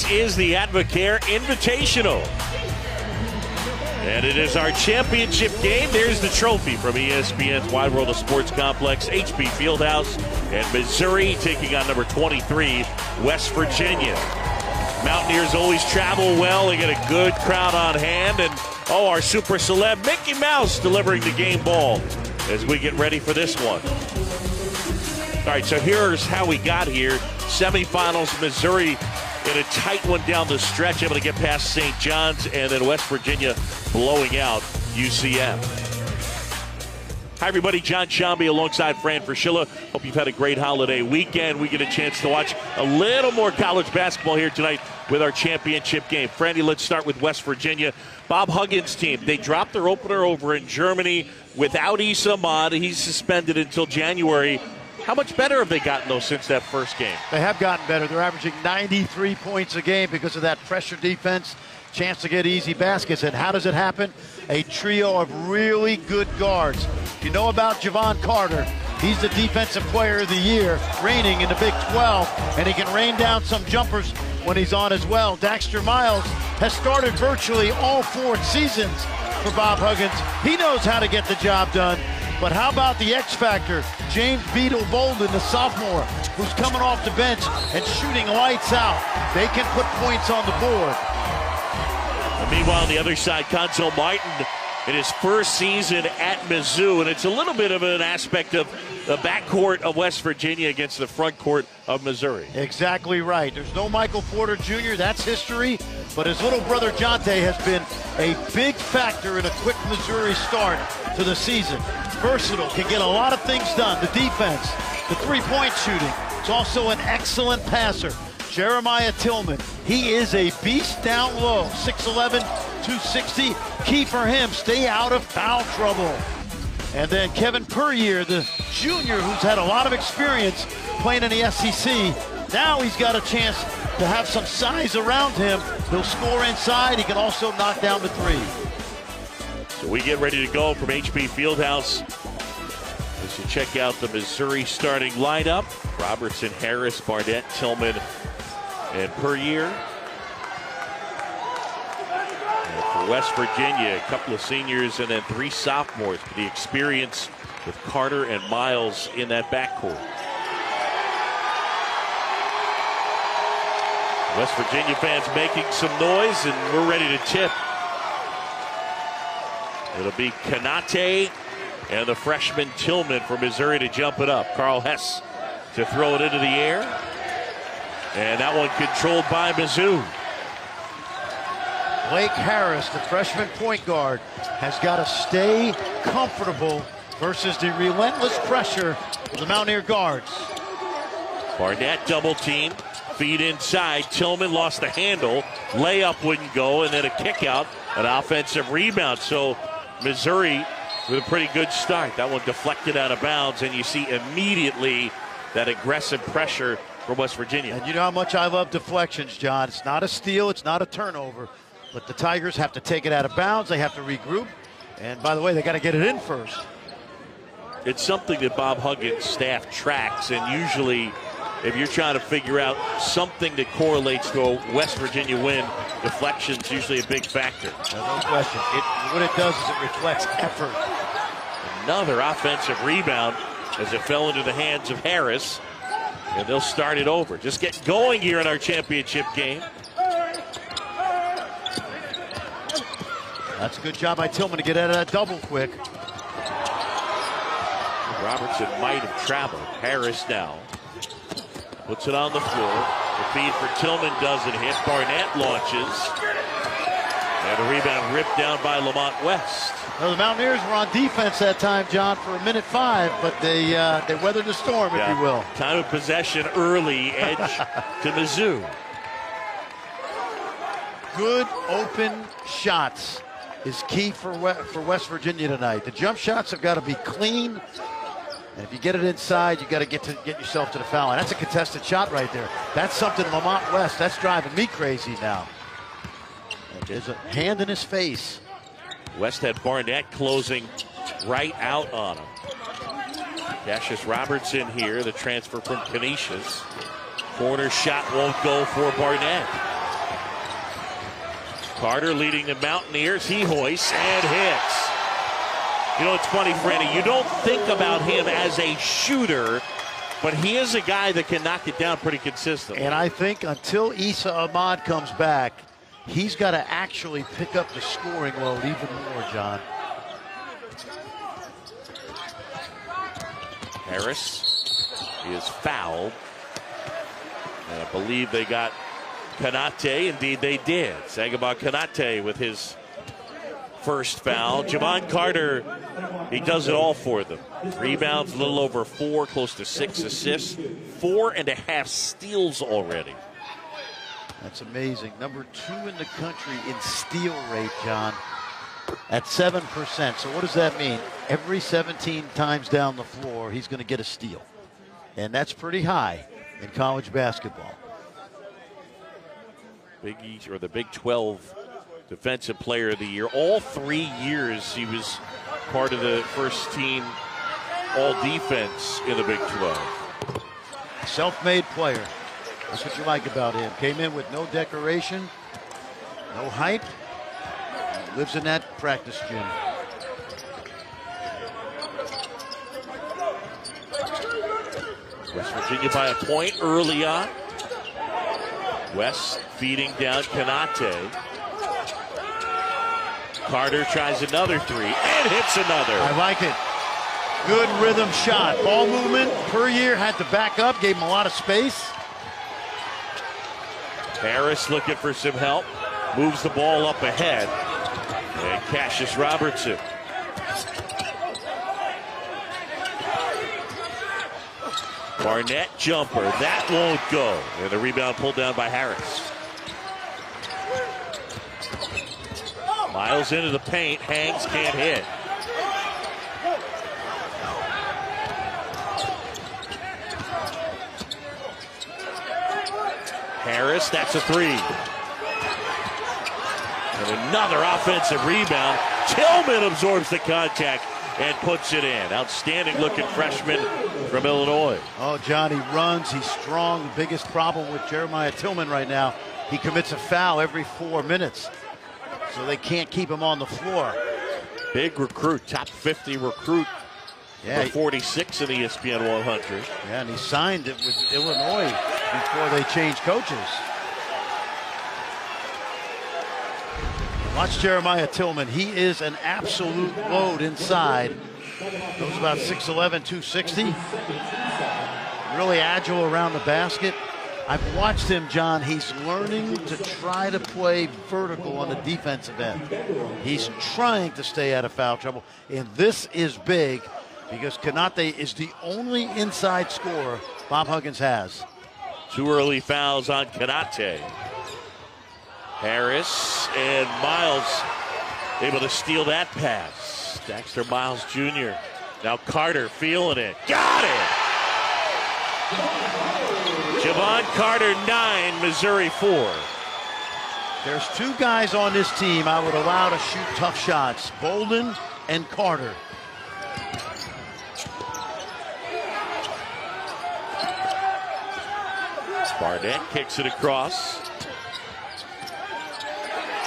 This is the Advocare Invitational. And it is our championship game. There's the trophy from ESPN's Wide World of Sports Complex, HP Fieldhouse, and Missouri taking on number 23, West Virginia. Mountaineers always travel well. They get a good crowd on hand. And, our super celeb, Mickey Mouse, delivering the game ball as we get ready for this one. All right, so here's how we got here. Semifinals, Missouri in a tight one down the stretch, able to get past St. John's, and then West Virginia blowing out UCF. Hi, everybody. John Shambi alongside Fran Fraschilla. Hope you've had a great holiday weekend. We get a chance to watch a little more college basketball here tonight with our championship game. Frandy, let's start with West Virginia. Bob Huggins' team, they dropped their opener over in Germany without Issa Ahmad. He's suspended until January. How much better have they gotten, though, since that first game? They have gotten better. They're averaging 93 points a game because of that pressure defense, chance to get easy baskets. And how does it happen? A trio of really good guards. You know about Javon Carter. He's the Defensive Player of the Year, reigning in the Big 12, and he can rain down some jumpers when he's on as well. Daxter Miles has started virtually all 4 seasons for Bob Huggins. He knows how to get the job done. But how about the X Factor, James Beadle Bolden, the sophomore, who's coming off the bench and shooting lights out. They can put points on the board. And meanwhile, on the other side, Conzo Martin in his first season at Mizzou, and it's a little bit of an aspect of the backcourt of West Virginia against the front court of Missouri. Exactly right. There's no Michael Porter Jr., that's history, but his little brother Jonte has been a big factor in a quick Missouri start to the season. Versatile, can get a lot of things done. The defense, the three-point shooting. It's also an excellent passer. Jeremiah Tillman, he is a beast down low. 6'11", 260. Key for him, stay out of foul trouble. And then Kevin Puryear, the junior who's had a lot of experience playing in the SEC. Now he's got a chance to have some size around him. He'll score inside. He can also knock down the three. So we get ready to go from HP Fieldhouse. As you check out the Missouri starting lineup, Robertson, Harris, Barnett, Tillman, and Puryear. And for West Virginia, a couple of seniors and then 3 sophomores for the experience with Carter and Miles in that backcourt. West Virginia fans making some noise, and we're ready to tip. It'll be Kanate and the freshman Tillman for Missouri to jump it up. Carl Hess to throw it into the air. And that one controlled by Mizzou. Blake Harris, the freshman point guard, has got to stay comfortable versus the relentless pressure of the Mountaineer guards. Barnett double team, feed inside. Tillman lost the handle. Layup wouldn't go, and then a kick out, an offensive rebound. So Missouri with a pretty good start. That one deflected out of bounds, and you see immediately that aggressive pressure from West Virginia. And you know how much I love deflections, John. It's not a steal, it's not a turnover, but the Tigers have to take it out of bounds. They have to regroup, and by the way, they got to get it in first. It's something that Bob Huggins' staff tracks, and usually if you're trying to figure out something that correlates to a West Virginia win, deflection's usually a big factor. No question. What it does is it reflects effort. Another offensive rebound as it fell into the hands of Harris, and they'll start it over. Just get going here in our championship game. That's a good job by Tillman to get out of that double quick. Robertson might have traveled. Harris now puts it on the floor. The feed for Tillman doesn't hit. Barnett launches. And a rebound ripped down by Lamont West. Well, the Mountaineers were on defense that time, John, for a minute 5, but they weathered the storm, if you will. Time of possession early, edge to Mizzou. Good open shots is key for West Virginia tonight. The jump shots have got to be clean. And if you get it inside, you got to get yourself to the foul line. That's a contested shot right there. That's something Lamont West, that's driving me crazy now. And there's a hand in his face. West had Barnett closing right out on him. Cassius Robertson here, the transfer from Canisius. Corner shot won't go for Barnett. Carter leading the Mountaineers. He hoists and hits. You know, it's funny, Franny, you don't think about him as a shooter, but he is a guy that can knock it down pretty consistently. And I think until Issa Ahmad comes back, he's got to actually pick up the scoring load even more, John. Harris is fouled. And I believe they got Konate. Indeed, they did. Sagaba Konate with his first foul. Javon Carter, he does it all for them. Rebounds, a little over 4, close to 6 assists. 4.5 steals already. That's amazing. Number 2 in the country in steal rate, John, at 7%. So what does that mean? Every 17 times down the floor, he's going to get a steal. And that's pretty high in college basketball. Big East, or the Big 12 Defensive Player of the Year. All 3 years he was part of the first team all defense in the Big 12. Self-made player. That's what you like about him. Came in with no decoration, no hype. Lives in that practice gym. West Virginia by a point early on. West feeding down Konate. Carter tries another 3 and hits another. I like it. Good rhythm shot. Ball movement per year, had to back up, gave him a lot of space. Harris looking for some help. Moves the ball up ahead. And Cassius Robertson. Barnett jumper. That won't go. And the rebound pulled down by Harris. Miles into the paint. Hangs, can't hit. Harris, that's a 3. And another offensive rebound. Tillman absorbs the contact and puts it in. Outstanding looking freshman from Illinois. Oh, John, he runs, he's strong. The biggest problem with Jeremiah Tillman right now, he commits a foul every 4 minutes. So they can't keep him on the floor. Big recruit, top 50 recruit. Yeah, 46 in the ESPN 100. Yeah, and he signed it with Illinois before they changed coaches. Watch Jeremiah Tillman. He is an absolute load inside. Goes about 6'11", 260. Really agile around the basket. I've watched him, John. He's learning to try to play vertical on the defensive end. He's trying to stay out of foul trouble. And this is big because Konate is the only inside scorer Bob Huggins has. 2 early fouls on Konate. Harris and Miles able to steal that pass. Dexter Miles Jr. Now Carter feeling it. Got it! Javon Carter 9, Missouri 4. There's 2 guys on this team I would allow to shoot tough shots. Bolden and Carter. Barnett kicks it across.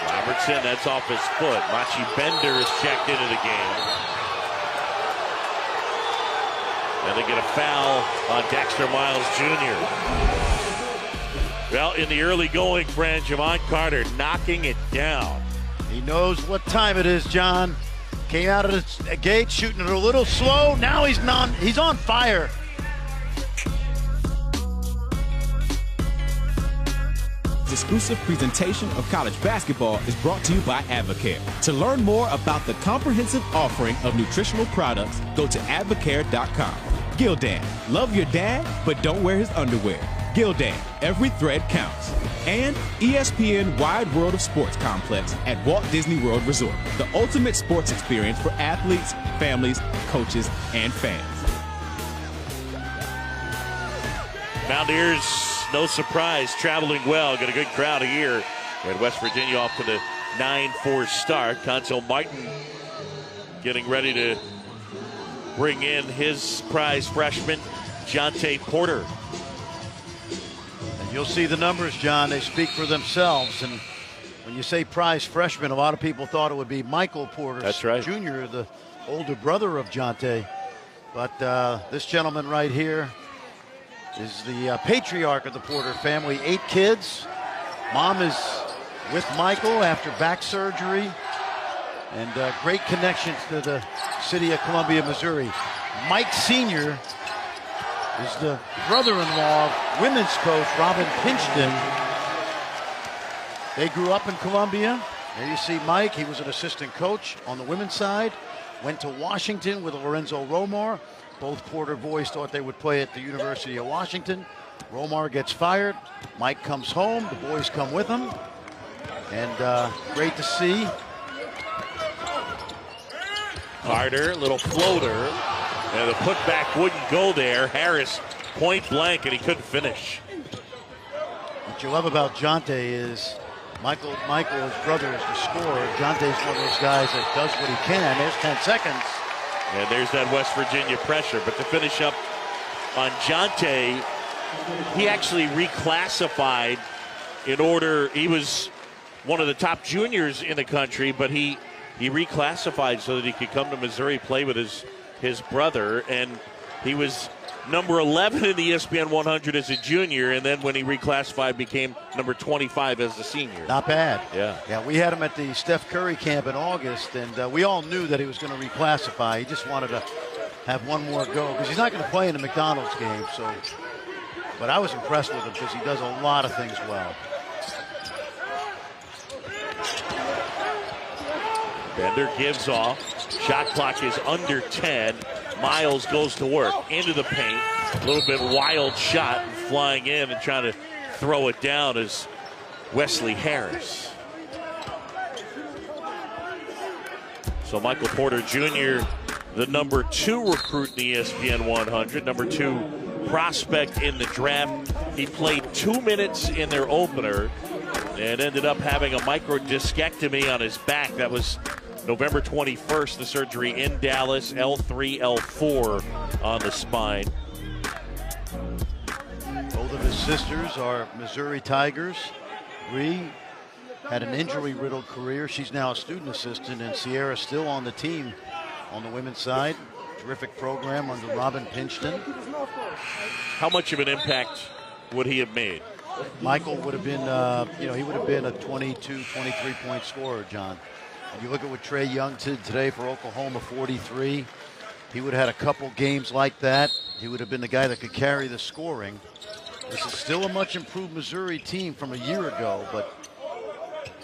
Robertson, that's off his foot. Machi Bender is checked into the game. And they get a foul on Dexter Miles Jr. Well, in the early going, friend, Javon Carter knocking it down. He knows what time it is, John. Came out of the gate shooting it a little slow. Now he's on fire. This exclusive presentation of college basketball is brought to you by Advocare. To learn more about the comprehensive offering of nutritional products, go to advocare.com. Gildan, love your dad, but don't wear his underwear. Gildan, every thread counts. And ESPN Wide World of Sports Complex at Walt Disney World Resort. The ultimate sports experience for athletes, families, coaches, and fans. Mountaineers, no surprise, traveling well. Got a good crowd here. And West Virginia off to the 9-4 start. Consul Martin getting ready to bring in his prize freshman, Jonte Porter. And you'll see the numbers, John. They speak for themselves. And When you say prize freshman, a lot of people thought it would be Michael Porter That's right. Jr., the older brother of Jonte. But this gentleman right here is the patriarch of the Porter family. 8 kids. Mom is with Michael after back surgery. And great connections to the city of Columbia, Missouri. Mike Sr. is the brother-in-law of women's coach Robin Pinchton. They grew up in Columbia. There you see Mike. He was an assistant coach on the women's side. Went to Washington with Lorenzo Romar. Both Porter boys thought they would play at the University of Washington. Romar gets fired. Mike comes home. The boys come with him. And great to see. Carter, little floater. And the putback wouldn't go there. Harris point blank, and he couldn't finish. What you love about Jonte is Michael, his brother, is the scorer. Jonte's one of those guys that does what he can. There's 10 seconds. And there's that West Virginia pressure. But to finish up on Jonte, he actually reclassified in order. He was one of the top juniors in the country, but he reclassified so that he could come to Missouri, play with his brother. And he was number 11 in the ESPN 100 as a junior, and then when he reclassified became number 25 as a senior. Not bad. Yeah, we had him at the Steph Curry camp in August, and we all knew that he was going to reclassify. He just wanted to have one more go because he's not going to play in the McDonald's game. So, but I was impressed with him because he does a lot of things well. Bender gives off. Shot clock is under 10. Miles goes to work into the paint. A little bit wild shot, flying in and trying to throw it down is Wesley Harris. So Michael Porter Jr., the number 2 recruit in the ESPN 100, number 2 prospect in the draft. He played 2 minutes in their opener and ended up having a microdiscectomy on his back. That was November 21st, the surgery in Dallas, L3, L4 on the spine. Both of his sisters are Missouri Tigers. Bree had an injury-riddled career. She's now a student assistant, and Sierra's still on the team on the women's side. Terrific program under Robin Pinchton. How much of an impact would he have made? Michael would have been, he would have been a 22, 23-point scorer, John. And you look at what Trey Young did today for Oklahoma, 43. He would have had a couple games like that. He would have been the guy that could carry the scoring. This is still a much improved Missouri team from a year ago, but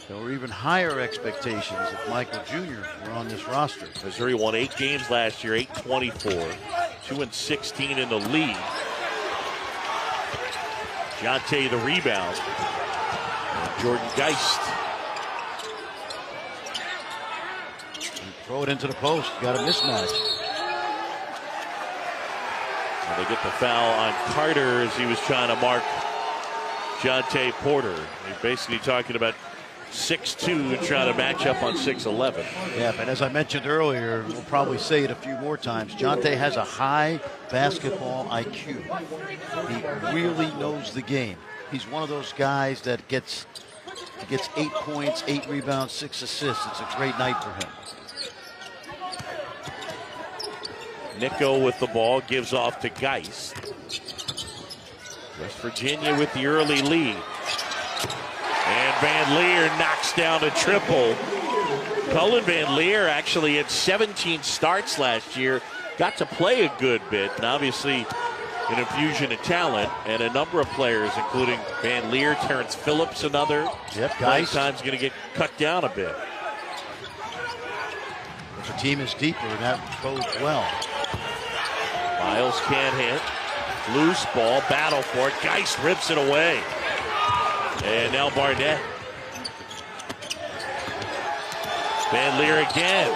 there were even higher expectations if Michael Jr. were on this roster. Missouri won 8 games last year, 8-24, 2-16 in the league. Jonte the rebound. And Jordan Geist. Throw it into the post. Got a mismatch. And they get the foul on Carter as he was trying to mark Jonte Porter. You're basically talking about 6'2", trying to match up on 6'11". Yeah, but as I mentioned earlier, we'll probably say it a few more times, Jonte has a high basketball IQ. He really knows the game. He's one of those guys that gets 8 points, 8 rebounds, 6 assists. It's a great night for him. Nico with the ball, gives off to Geist. West Virginia with the early lead. And Van Leer knocks down a triple. Cullen Van Leer actually had 17 starts last year. Got to play a good bit, and obviously an infusion of talent. And a number of players, including Van Leer, Terrence Phillips, another. Yep, Geist. Time's going to get cut down a bit. The team is deeper, and that bodes well. Miles can't hit. Loose ball, battle for it. Geist rips it away. And now Barnett. Van Leer again.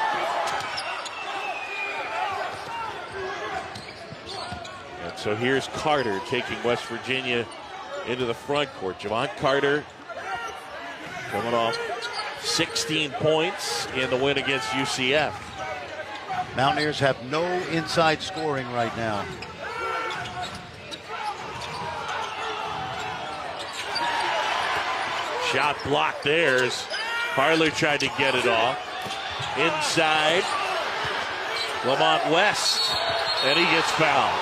And so here's Carter taking West Virginia into the front court. Javon Carter coming off 16 points in the win against UCF. Mountaineers have no inside scoring right now. Shot blocked there. Harler tried to get it off. Inside, Lamont West, and he gets fouled.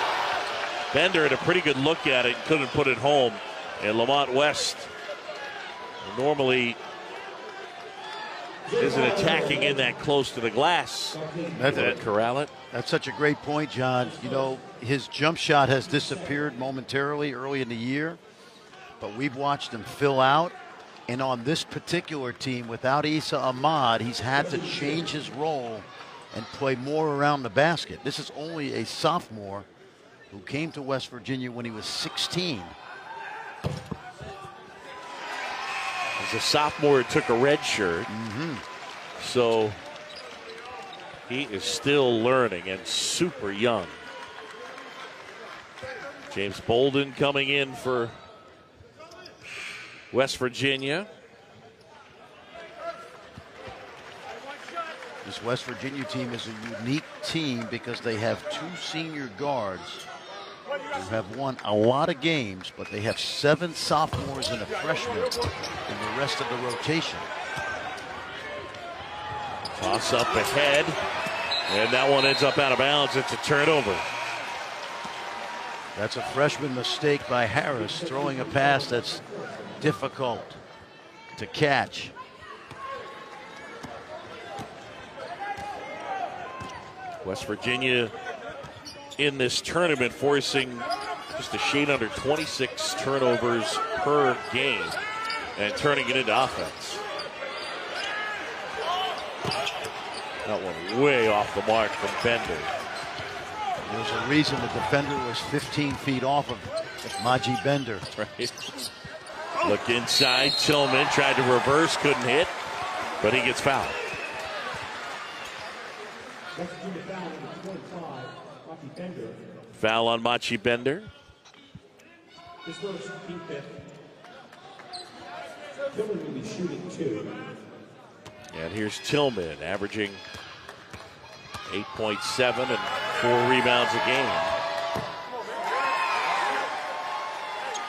Bender had a pretty good look at it, couldn't put it home. And Lamont West normally isn't attacking in that close to the glass. That corral it. That's such a great point, John. You know, his jump shot has disappeared momentarily early in the year, but we've watched him fill out. And on this particular team, without Issa Ahmad, he's had to change his role and play more around the basket. This is only a sophomore who came to West Virginia when he was 16. As a sophomore, it took a red shirt. So he is still learning and super young. James Bolden coming in for West Virginia. This West Virginia team is a unique team because they have two senior guards who have won a lot of games, but they have 7 sophomores and a freshman in the rest of the rotation. Toss up ahead, and that one ends up out of bounds. It's a turnover. That's a freshman mistake by Harris, throwing a pass that's difficult to catch. West Virginia in this tournament forcing just a shade under 26 turnovers per game and turning it into offense. That one way off the mark from Bender. There's a reason the defender was 15 feet off of Maji Bender. Right. Look inside, Tillman tried to reverse, couldn't hit, but he gets fouled. Foul on Machi Bender. And here's Tillman averaging 8.7 and 4 rebounds a game.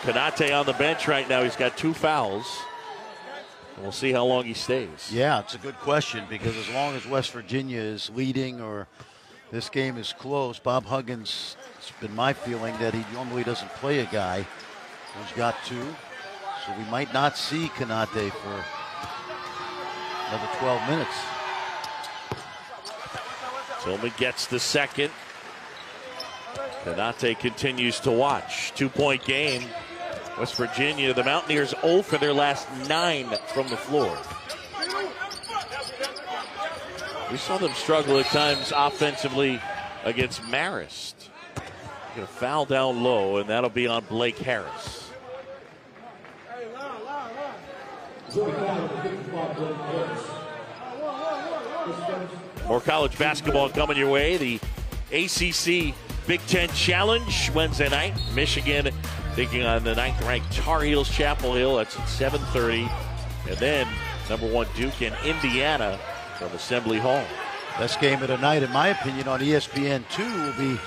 Konate on the bench right now. He's got 2 fouls. And we'll see how long he stays. Yeah, it's a good question because as long as West Virginia is leading or this game is close, Bob Huggins, it's been my feeling that he normally doesn't play a guy who's got 2. So we might not see Konate for another 12 minutes. Tillman gets the second. Konate continues to watch. 2-point game. West Virginia, the Mountaineers 0 for their last 9 from the floor. We saw them struggle at times offensively against Marist. Get a foul down low, and that'll be on Blake Harris. More college basketball coming your way. The ACC Big Ten Challenge Wednesday night. Michigan taking on the 9th-ranked Tar Heels Chapel Hill. That's at 7:30. And then number 1 Duke and Indiana from Assembly Hall. Best game of the night, in my opinion, on ESPN2 will be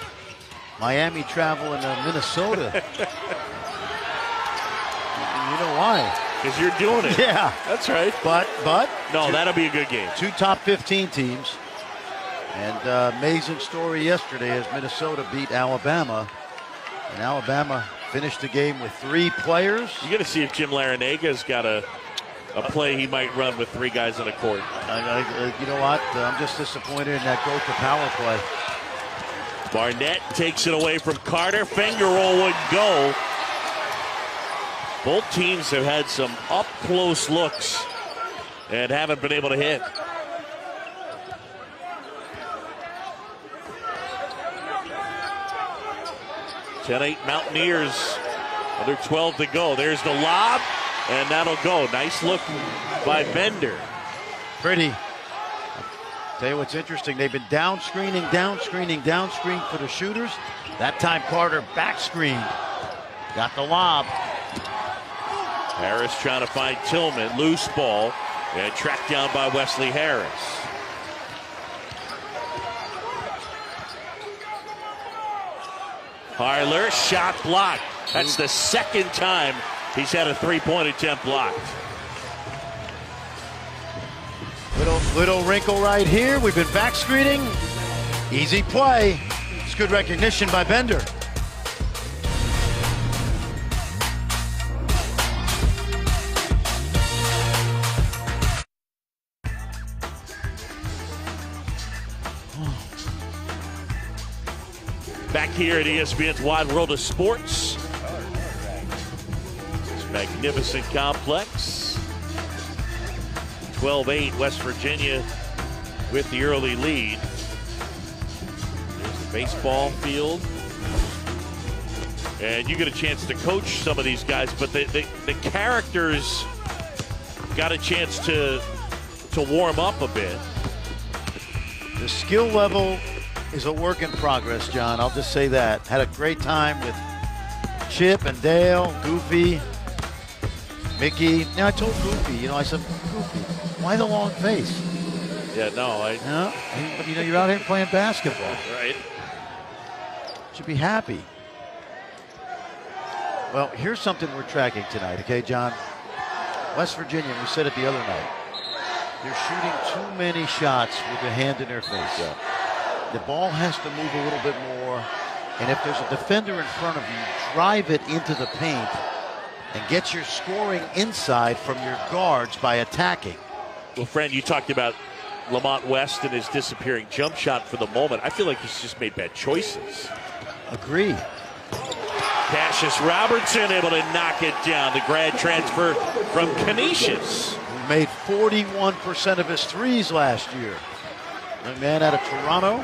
Miami traveling to Minnesota. You know why? Because you're doing it. Yeah. That's right. But no, that'll be a good game. 2 top 15 teams. And amazing story yesterday as Minnesota beat Alabama. And Alabama finished the game with 3 players. You're going to see if Jim Laranaga's got a play he might run with 3 guys on the court. You know what? I'm just disappointed in that go-to power play. Barnett takes it away from Carter. Finger roll would go. Both teams have had some up-close looks and haven't been able to hit. (10-8) Mountaineers, under 12 to go. There's the lob, and that'll go. Nice look by Bender. Pretty. Tell you what's interesting, they've been down screen for the shooters. That time Carter back screen. Got the lob. Harris trying to find Tillman. Loose ball, and tracked down by Wesley Harris. Harler, shot blocked. That's the second time he's had a 3-point attempt blocked. Little wrinkle right here. We've been back screening. Easy play. It's good recognition by Bender. Back here at ESPN's Wide World of Sports. This magnificent complex. 12-8 West Virginia with the early lead. There's the baseball field. And you get a chance to coach some of these guys, but the characters got a chance to warm up a bit. The skill level is a work in progress, John. I'll just say that. Had a great time with Chip and Dale, Goofy, Mickey. Now, I told Goofy, I said, Goofy, why the long face? Yeah, no, you're out here playing basketball. Right. Should be happy. Well, here's something we're tracking tonight, okay, John? West Virginia, we said it the other night, they're shooting too many shots with their hand in their face. Yeah. The ball has to move a little bit more, and if there's a defender in front of you, drive it into the paint and get your scoring inside from your guards by attacking. Well, friend, you talked about Lamont West and his disappearing jump shot for the moment. I feel like he's just made bad choices. Agreed. Cassius Robertson able to knock it down. The grad transfer from Canisius. He made 41% of his threes last year. Young man out of Toronto.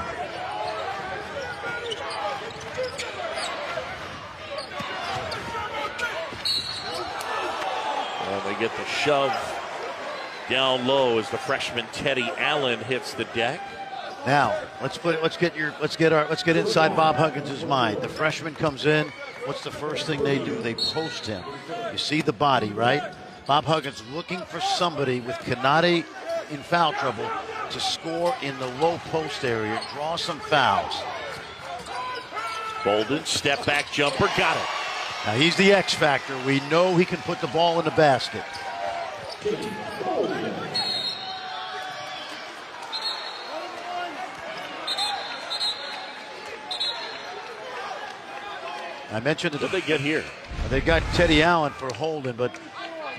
Well, they get the shove down low as the freshman Teddy Allen hits the deck. Now, let's get inside Bob Huggins' mind. The freshman comes in. What's the first thing they do? They post him. You see the body, right? Bob Huggins looking for somebody with Kanade in foul trouble to score in the low post area, draw some fouls. Bolden, step back jumper, got it. Now he's the X factor. We know he can put the ball in the basket. I mentioned it. What did they get here? They got Teddy Allen for holding, but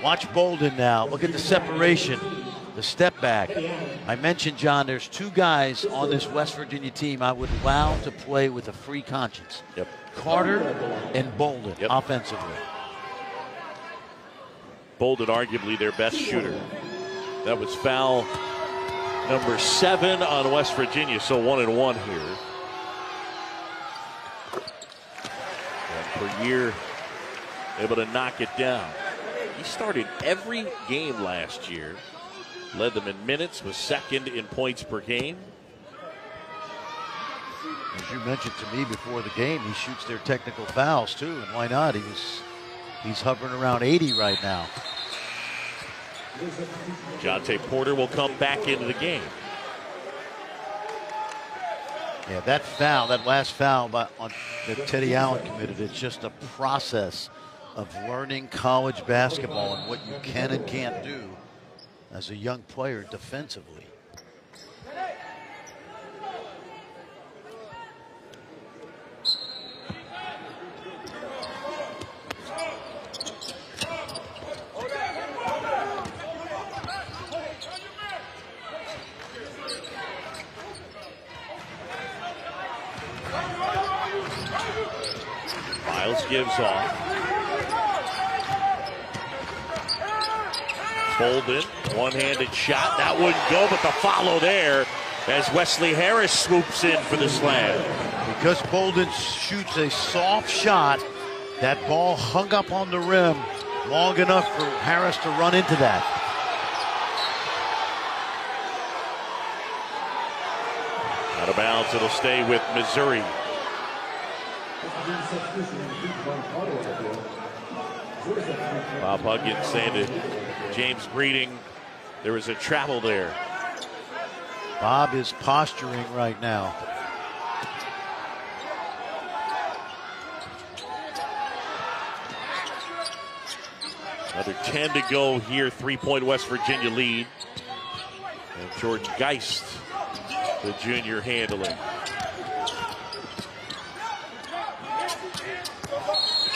watch Bolden now. Look at the separation. The step back. I mentioned, John, there's two guys on this West Virginia team I would allow to play with a free conscience. Yep. Carter and Bolden, yep, offensively. Bolden arguably their best shooter. That was foul number 7 on West Virginia, so 1-1 here. And per year, able to knock it down. He started every game last year. Led them in minutes, was second in points per game. As you mentioned to me before the game, he shoots their technical fouls too, and why not? He's hovering around 80 right now. Jonte Porter will come back into the game. Yeah, that foul, that last foul that Teddy Allen committed, it's just a process of learning college basketball and what you can and can't do as a young player defensively. Miles gives off. Bolden, one-handed shot. That wouldn't go, but the follow there as Wesley Harris swoops in for the slam. Because Bolden shoots a soft shot, that ball hung up on the rim long enough for Harris to run into that. Out of bounds, it'll stay with Missouri. Bob Huggins saying to James Breeding, there was a travel there. Bob is posturing right now. Another 10 to go here, 3-point West Virginia lead. And Jordan Geist, the junior, handling.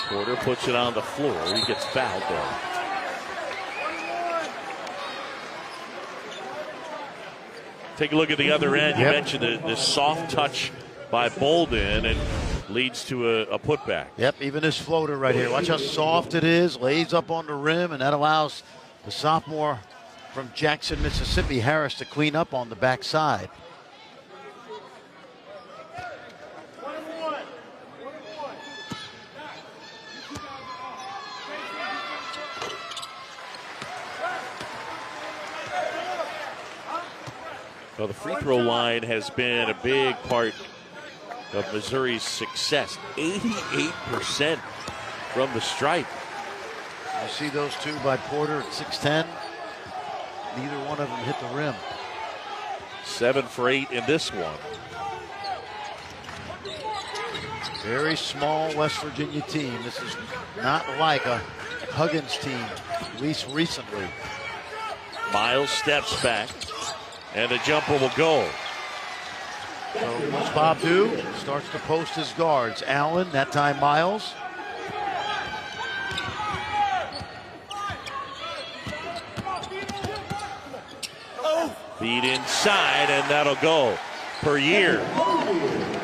Porter puts it on the floor. He gets fouled though. Take a look at the other end. You mentioned the soft touch by Bolden and leads to a putback. Yep, even this floater right here. Watch how soft it is. Lays up on the rim, and that allows the sophomore from Jackson, Mississippi, Harris, to clean up on the backside. Well, the free throw line has been a big part of Missouri's success. 88% from the stripe. You see those two by Porter at 6'10". Neither one of them hit the rim. 7 for 8 in this one. Very small West Virginia team. This is not like a Huggins team, at least recently. Miles steps back, and the jumper will go. So what's Bob do? Starts to post his guards. Allen, that time Miles. Feed inside, and that'll go per year.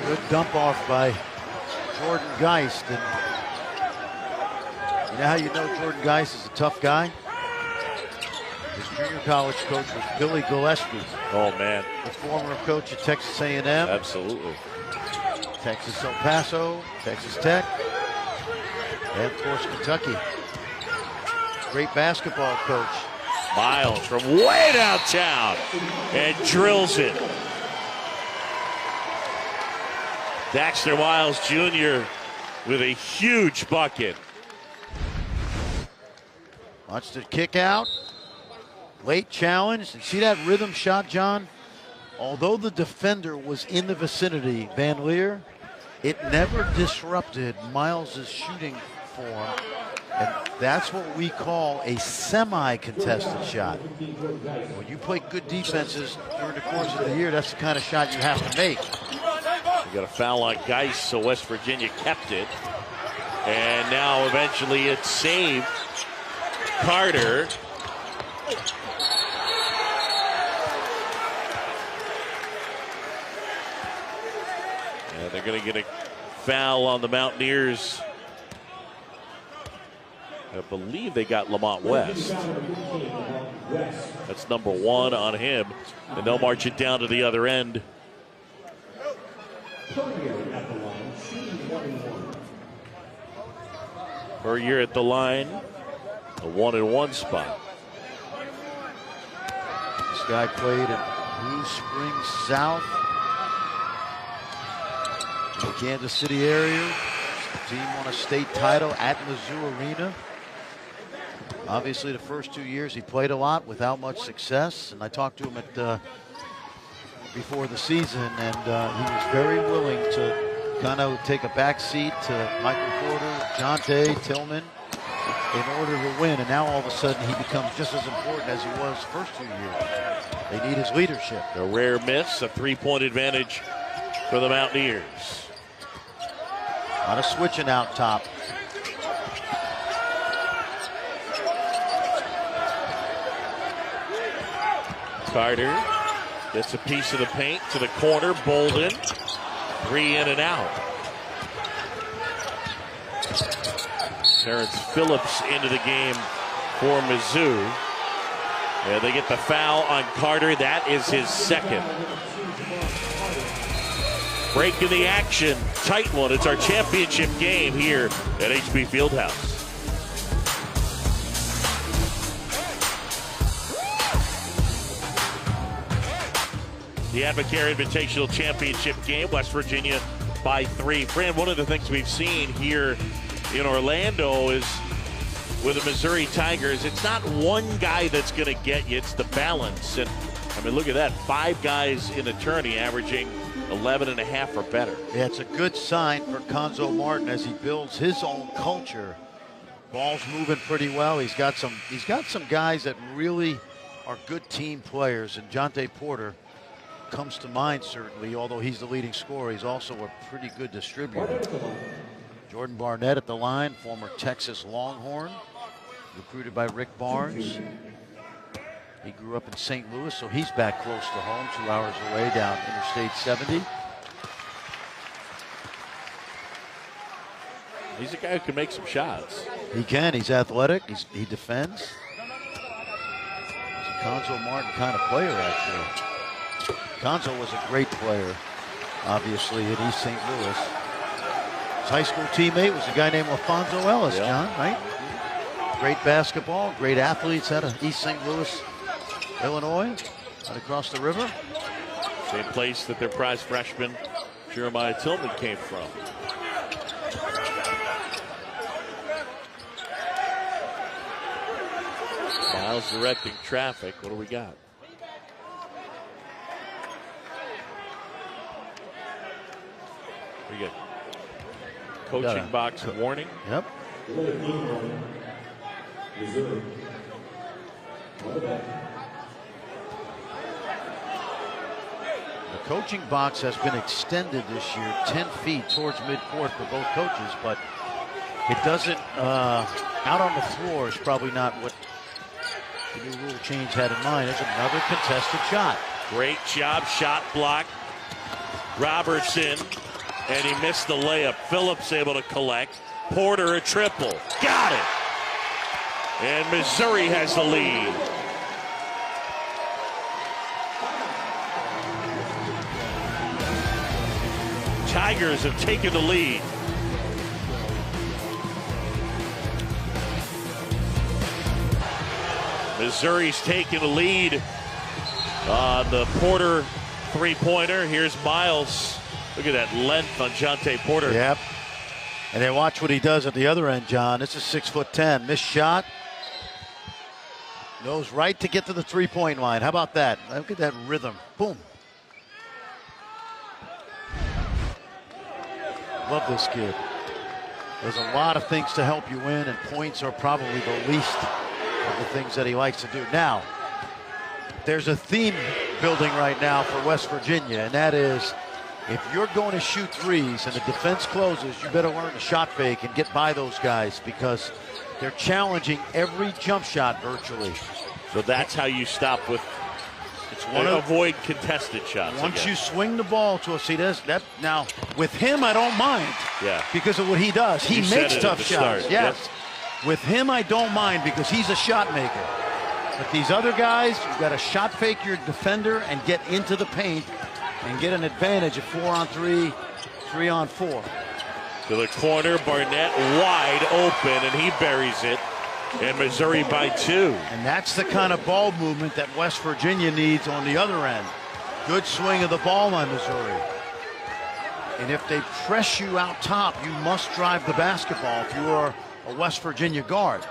Good dump off by Jordan Geist. And you know how you know Jordan Geist is a tough guy? His junior college coach was Billy Gillespie. Oh, man. The former coach at Texas A&M. Absolutely. Texas El Paso, Texas Tech, and of course Kentucky. Great basketball coach. Miles from way downtown and drills it. Daxter Miles Jr. with a huge bucket. Watch the kick out. Late challenge. And see that rhythm shot, John? Although the defender was in the vicinity, Van Leer, it never disrupted Miles' shooting form. And that's what we call a semi-contested shot. When you play good defenses during the course of the year, that's the kind of shot you have to make. We got a foul on Geist, so West Virginia kept it. And now eventually it's saved. Carter. And they're going to get a foul on the Mountaineers. I believe they got Lamont West. That's number 1 on him. And they'll march it down to the other end. Per year at the line, a 1-and-1 spot. This guy played in Blue Springs South, the Kansas City area. The team won a state title at Mizzou Arena. Obviously, the first 2 years he played a lot without much success, and I talked to him at before the season, and he was very willing to kind of take a back seat to Michael Porter, Jonte, Tillman, in order to win. And now all of a sudden he becomes just as important as he was the first 2 years. They need his leadership. A rare miss, a 3-point advantage for the Mountaineers. A lot of switching out top. Carter gets a piece of the paint to the corner. Bolden, 3 in and out. Terrence Phillips into the game for Mizzou. And they get the foul on Carter. That is his second. Break in the action. Tight one. It's our championship game here at HB Fieldhouse. The Advocare Invitational Championship game, West Virginia by 3. Fran, one of the things we've seen here in Orlando is with the Missouri Tigers, it's not one guy that's going to get you, it's the balance. And I mean, look at that, 5 guys in the tourney averaging 11.5 or better. Yeah, it's a good sign for Conzo Martin as he builds his own culture. Ball's moving pretty well. He's got some guys that really are good team players, and Jonte Porter comes to mind certainly. Although he's the leading scorer, he's also a pretty good distributor. Jordan Barnett at the line, former Texas Longhorn, recruited by Rick Barnes. He grew up in St. Louis, so he's back close to home, 2 hours away down Interstate 70. He's a guy who can make some shots. He can. He's athletic. He defends. He's a Conzo Martin kind of player, actually. Conzo was a great player, obviously, in East St. Louis. His high school teammate was a guy named Alfonso Ellis, yeah. John, right? Great basketball, great athletes out of East St. Louis, Illinois, right across the river. Same place that their prize freshman Jeremiah Tillman came from. Miles directing traffic. What do we got? We get coaching box warning. Yep. The coaching box has been extended this year 10 feet towards midcourt for both coaches, but it doesn't, out on the floor is probably not what the new rule change had in mind. It's another contested shot. Great job, shot block. Robertson, and he missed the layup. Phillips able to collect. Porter a triple. Got it. And Missouri has the lead. Tigers have taken the lead. Missouri's taking the lead on the Porter three-pointer. Here's Miles. Look at that length on Jonte Porter. Yep. And then watch what he does at the other end, John. This is 6'10". Missed shot. Knows right to get to the three-point line. How about that? Look at that rhythm. Boom. Love this kid. There's a lot of things to help you win, and points are probably the least of the things that he likes to do. Now, there's a theme building right now for West Virginia, and that is, if you're going to shoot threes and the defense closes, you better learn to shot fake and get by those guys, because they're challenging every jump shot virtually. So that's how you stop with, avoid contested shots. Once you swing the ball to a that now with him, I don't mind. Yeah. Because of what he does. He makes tough shots. Yes. Yep. With him, I don't mind because he's a shot maker. But these other guys, you've got to shot fake your defender and get into the paint and get an advantage of 4-on-3, 3-on-4. To the corner, Barnett wide open, and he buries it. And Missouri by 2. And that's the kind of ball movement that West Virginia needs on the other end. Good swing of the ball on Missouri. And if they press you out top, you must drive the basketball if you are a West Virginia guard.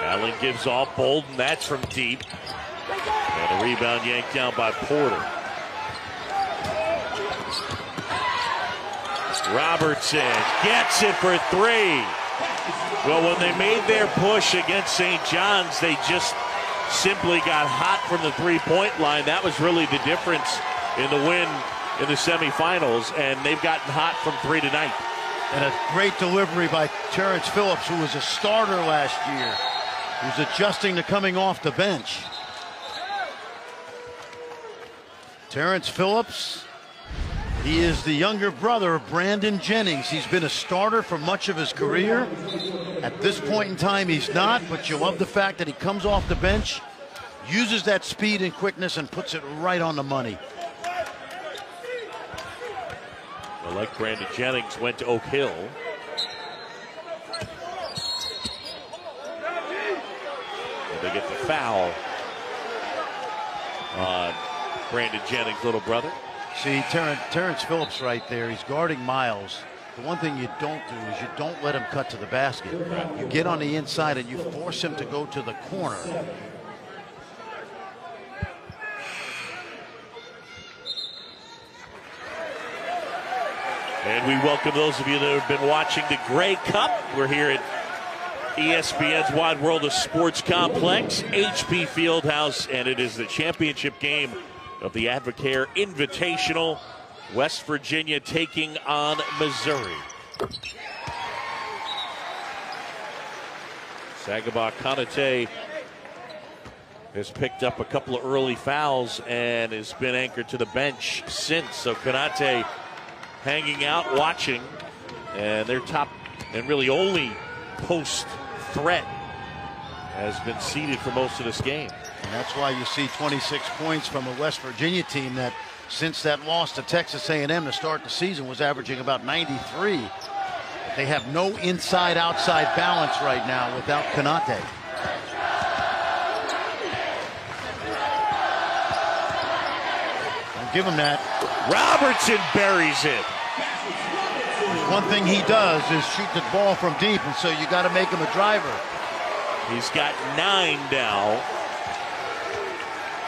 Allen gives off Bolden. That's from deep. And a rebound yanked down by Porter. Robertson gets it for 3. Well, when they made their push against St. John's, they just simply got hot from the three-point line. That was really the difference in the win in the semifinals, and they've gotten hot from 3 tonight. And a great delivery by Terrence Phillips, who was a starter last year, who's adjusting to coming off the bench. Terrence Phillips, he is the younger brother of Brandon Jennings. He's been a starter for much of his career. At this point in time, he's not, but you love the fact that he comes off the bench, uses that speed and quickness, and puts it right on the money. Well, like Brandon Jennings went to Oak Hill. And they get the foul on Brandon Jennings' little brother. See, Terrence Phillips right there, he's guarding Miles. The one thing you don't do is you don't let him cut to the basket. You get on the inside and you force him to go to the corner. And we welcome those of you that have been watching the Grey Cup. We're here at ESPN's Wide World of Sports Complex, HP Fieldhouse, and it is the championship game of the Advocare Invitational. West Virginia taking on Missouri. Sagaba Konate has picked up a couple of early fouls and has been anchored to the bench since. So Konate hanging out, watching, and their top and really only post threat has been seated for most of this game. And that's why you see 26 points from a West Virginia team that, since that loss to Texas A&M to start the season, was averaging about 93. But they have no inside-outside balance right now without Konate. Don't give him that. Robertson buries it. One thing he does is shoot the ball from deep, and so you got to make him a driver. He's got 9 now.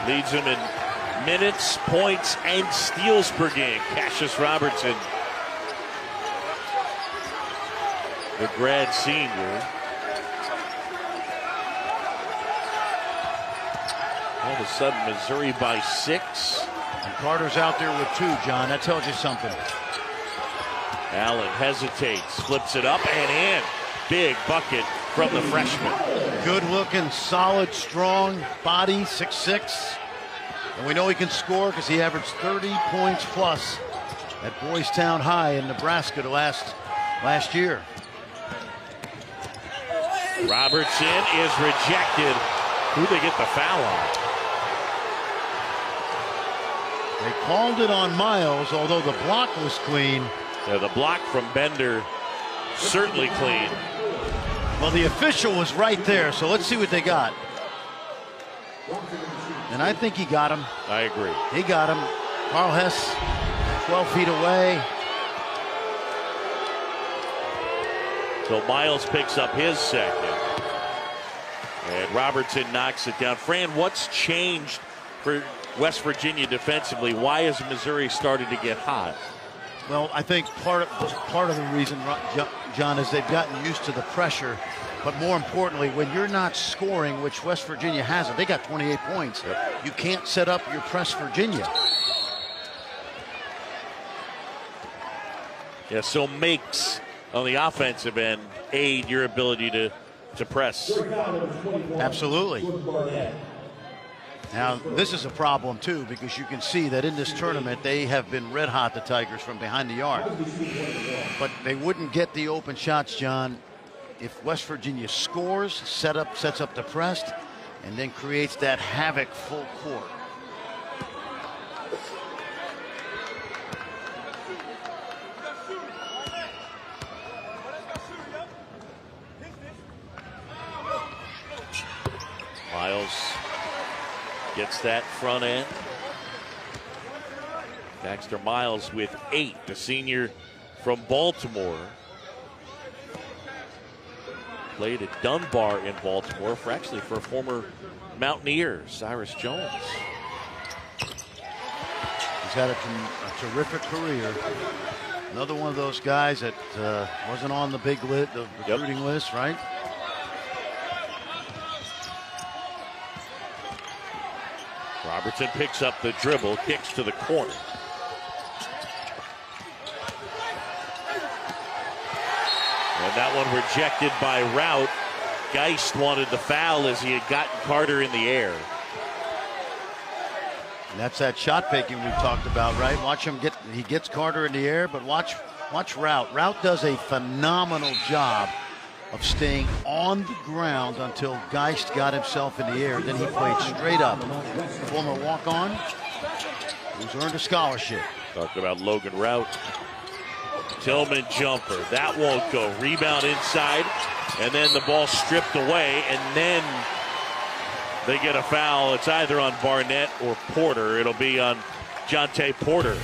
Leads him in minutes, points, and steals per game. Cassius Robertson, the grad senior. All of a sudden, Missouri by 6. And Carter's out there with 2, John. That tells you something. Allen hesitates, flips it up and in. Big bucket from the freshman. Good looking, solid, strong body, 6'6". And we know he can score because he averaged 30 points plus at Boys Town High in Nebraska last year. Robertson is rejected. Who they get the foul on? They called it on Miles, although the block was clean. Yeah, the block from Bender certainly clean. Well, the official was right there, so let's see what they got. And I think he got him. I agree. He got him. Carl Hess, 12 feet away. So Miles picks up his second. And Robertson knocks it down. Fran, what's changed for West Virginia defensively? Why has Missouri started to get hot? Well, I think part of the reason, John, is they've gotten used to the pressure. But more importantly, when you're not scoring, which West Virginia hasn't, they got 28 points. Yep. You can't set up your press Virginia. Yeah, so makes on the offensive end aid your ability to press. Absolutely. Now, this is a problem, too, because you can see that in this tournament, they have been red hot, the Tigers, from behind the arc. But they wouldn't get the open shots, John, if West Virginia scores, sets up the press, and then creates that havoc full court. Miles gets that front end. Baxter Miles with 8, the senior from Baltimore. Played at Dunbar in Baltimore for a former Mountaineer, Cyrus Jones. He's had a terrific career. Another one of those guys that wasn't on the big list, the recruiting list, right? Robertson picks up the dribble, kicks to the corner. And that one rejected by Rout. Geist wanted the foul as he had gotten Carter in the air. And that's that shot faking we've talked about, right? Watch him he gets Carter in the air, but watch Rout. Rout does a phenomenal job of staying on the ground until Geist got himself in the air. Then he played straight up. Former walk-on who's earned a scholarship. Talking about Logan Rout. Tillman jumper. That won't go. Rebound inside. And then the ball stripped away. And then they get a foul. It's either on Barnett or Porter. It'll be on Jonte Porter.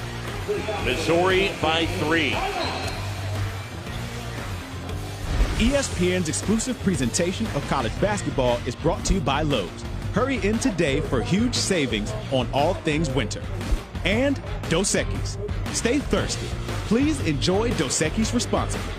Missouri by 3. ESPN's exclusive presentation of college basketball is brought to you by Lowe's. Hurry in today for huge savings on all things winter. And Dos Equis. Stay thirsty. Please enjoy Dos Equis responsibly.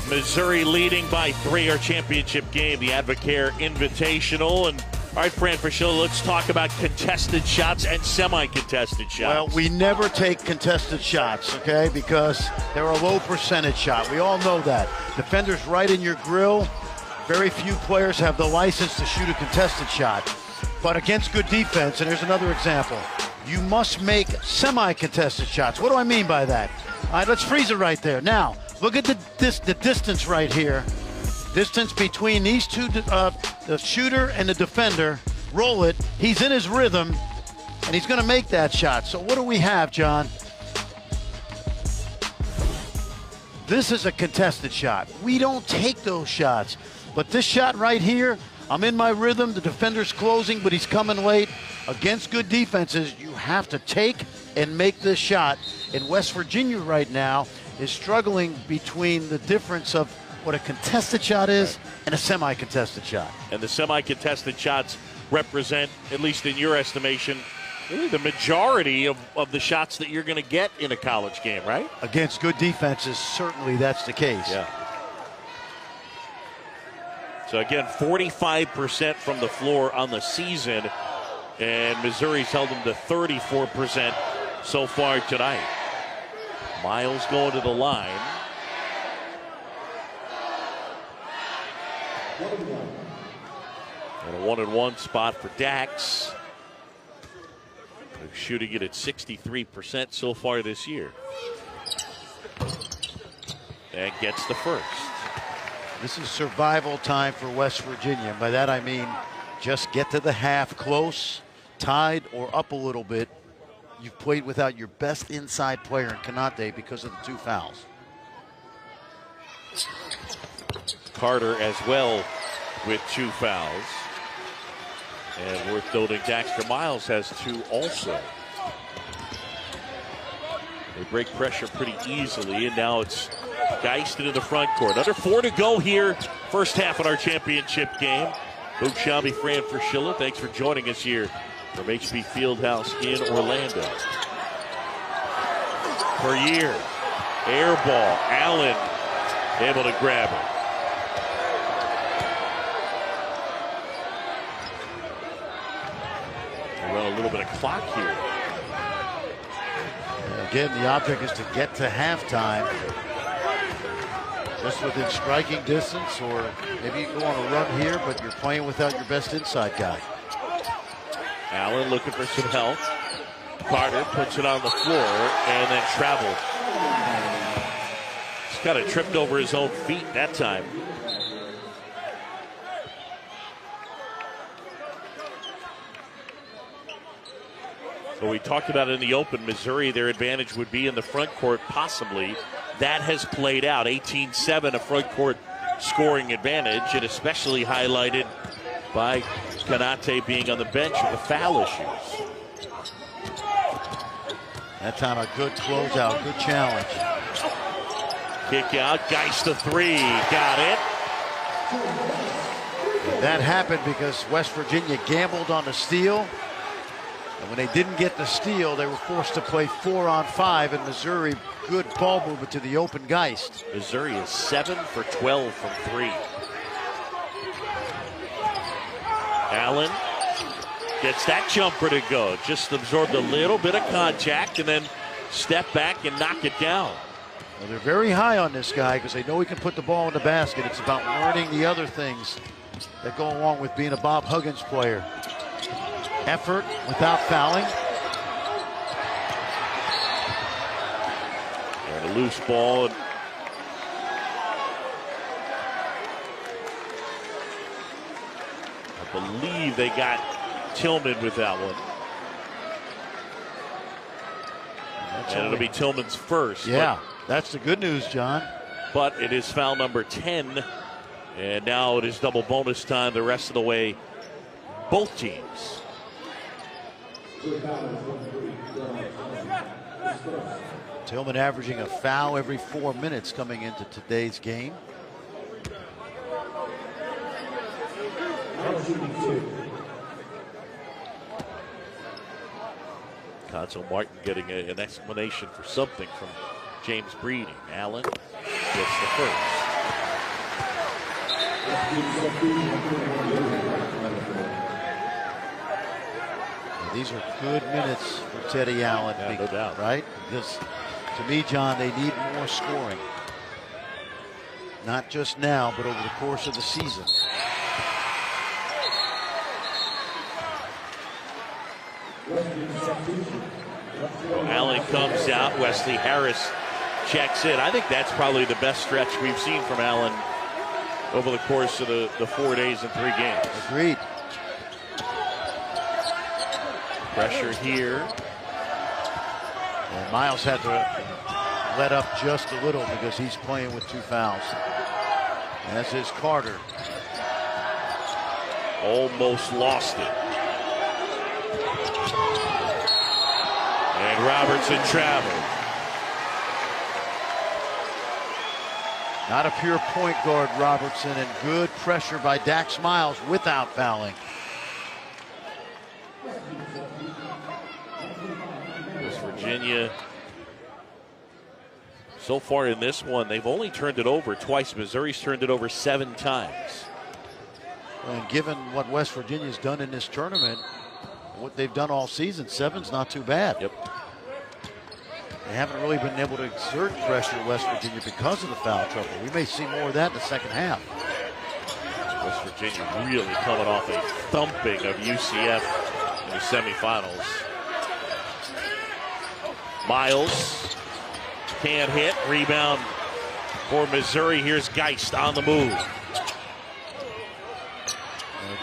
Missouri leading by 3, our championship game, the Advocare Invitational. And all right, Fran Fraschilla, let's talk about contested shots and semi-contested shots. Well, we never take contested shots, okay, because they're a low percentage shot. We all know that. Defender's right in your grill. Very few players have the license to shoot a contested shot. But against good defense, and here's another example, you must make semi-contested shots. What do I mean by that? All right, let's freeze it right there. Now, look at the distance right here. Distance between these two, the shooter and the defender. Roll it. He's in his rhythm, and he's going to make that shot. So what do we have, John? This is a contested shot. We don't take those shots. But this shot right here, I'm in my rhythm. The defender's closing, but he's coming late. Against good defenses, you have to take and make this shot. And West Virginia right now is struggling between the difference of what a contested shot is and a semi-contested shot. And the semi-contested shots represent, at least in your estimation, really the majority of the shots that you're going to get in a college game, right? Against good defenses, certainly that's the case. Yeah. So again, 45% from the floor on the season, and Missouri's held them to 34% so far tonight. Miles going to the line. And a 1-and-1 spot for Dax. Shooting it at 63% so far this year. And gets the first. This is survival time for West Virginia. By that I mean just get to the half close, tied, or up a little bit. You've played without your best inside player in Konate because of the 2 fouls. Carter as well with 2 fouls. And worth noting, Daxter Miles has 2 also. They break pressure pretty easily, and now it's Geist into the front court. Under 4 to go here, first half of our championship game. Luke Schaub, Fran Fraschilla, thanks for joining us here from HP Fieldhouse in Orlando. Per year, air ball, Allen able to grab it. They run a little bit of clock here. Again, the object is to get to halftime just within striking distance, or maybe you go on a run here, but you're playing without your best inside guy. Allen looking for some help. Carter puts it on the floor and then travels. He's kind of tripped over his own feet that time. So we talked about it in the open. Missouri, their advantage would be in the front court, possibly. That has played out. 18-7, a front court scoring advantage, and especially highlighted by Konate being on the bench with the foul issues. That time a good closeout, good challenge. Kick out, Geist the 3, got it. That happened because West Virginia gambled on the steal. And when they didn't get the steal, they were forced to play 4-on-5, and Missouri, good ball movement to the open Geist. Missouri is 7 for 12 from 3. Allen gets that jumper to go. Just absorbed a little bit of contact and then step back and knock it down. Well, they're very high on this guy because they know he can put the ball in the basket. It's about learning the other things that go along with being a Bob Huggins player. Effort without fouling. And a loose ball. I believe they got Tillman with that one. And it'll be Tillman's first. Yeah, that's the good news, John. But it is foul number 10. And now it is double bonus time the rest of the way, both teams. Tillman averaging a foul every 4 minutes coming into today's game. Conso Martin getting an explanation for something from James Breeding. Allen gets the first. These are good minutes for Teddy Allen, yeah, no doubt. Right? Because to me, John, they need more scoring. Not just now, but over the course of the season. Well, Allen comes out. Wesley Harris checks in. I think that's probably the best stretch we've seen from Allen over the course of the 4 days and 3 games. Agreed. Pressure here. And Miles had to let up just a little because he's playing with 2 fouls. As is Carter. Almost lost it. And Robertson traveled. Not a pure point guard, Robertson, and good pressure by Dax Miles without fouling. West Virginia, so far in this one, they've only turned it over twice. Missouri's turned it over 7 times. And given what West Virginia's done in this tournament, what they've done all season, 7's not too bad. Yep. They haven't really been able to exert pressure at West Virginia because of the foul trouble. We may see more of that in the second half. West Virginia really coming off a thumping of UCF in the semifinals. Miles can't hit. Rebound for Missouri. Here's Geist on the move.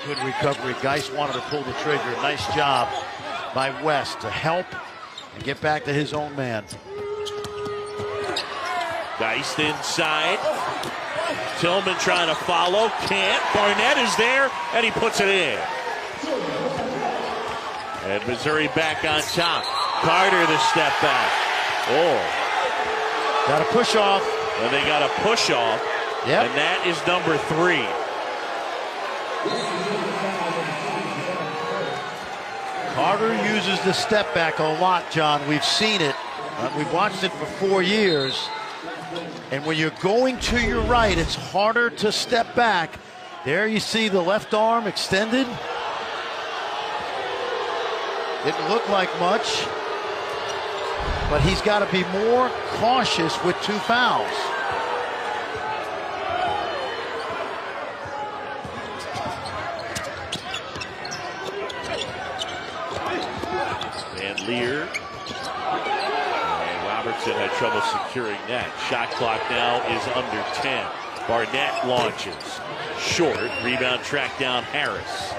Good recovery. Geist wanted to pull the trigger. Nice job by West to help and get back to his own man. Geist inside. Tillman trying to follow. Can't. Barnett is there, and he puts it in. And Missouri back on top. Carter the step back. Oh. Got a push off. And they got a push off. Yep. And that is number 3. Carter uses the step back a lot, John. We've seen it. We've watched it for 4 years. And when you're going to your right, it's harder to step back. There you see the left arm extended. Didn't look like much. But he's got to be more cautious with 2 fouls. Van Leer. And Robertson had trouble securing that. Shot clock now is under 10. Barnett launches. Short. Rebound tracked down Harris.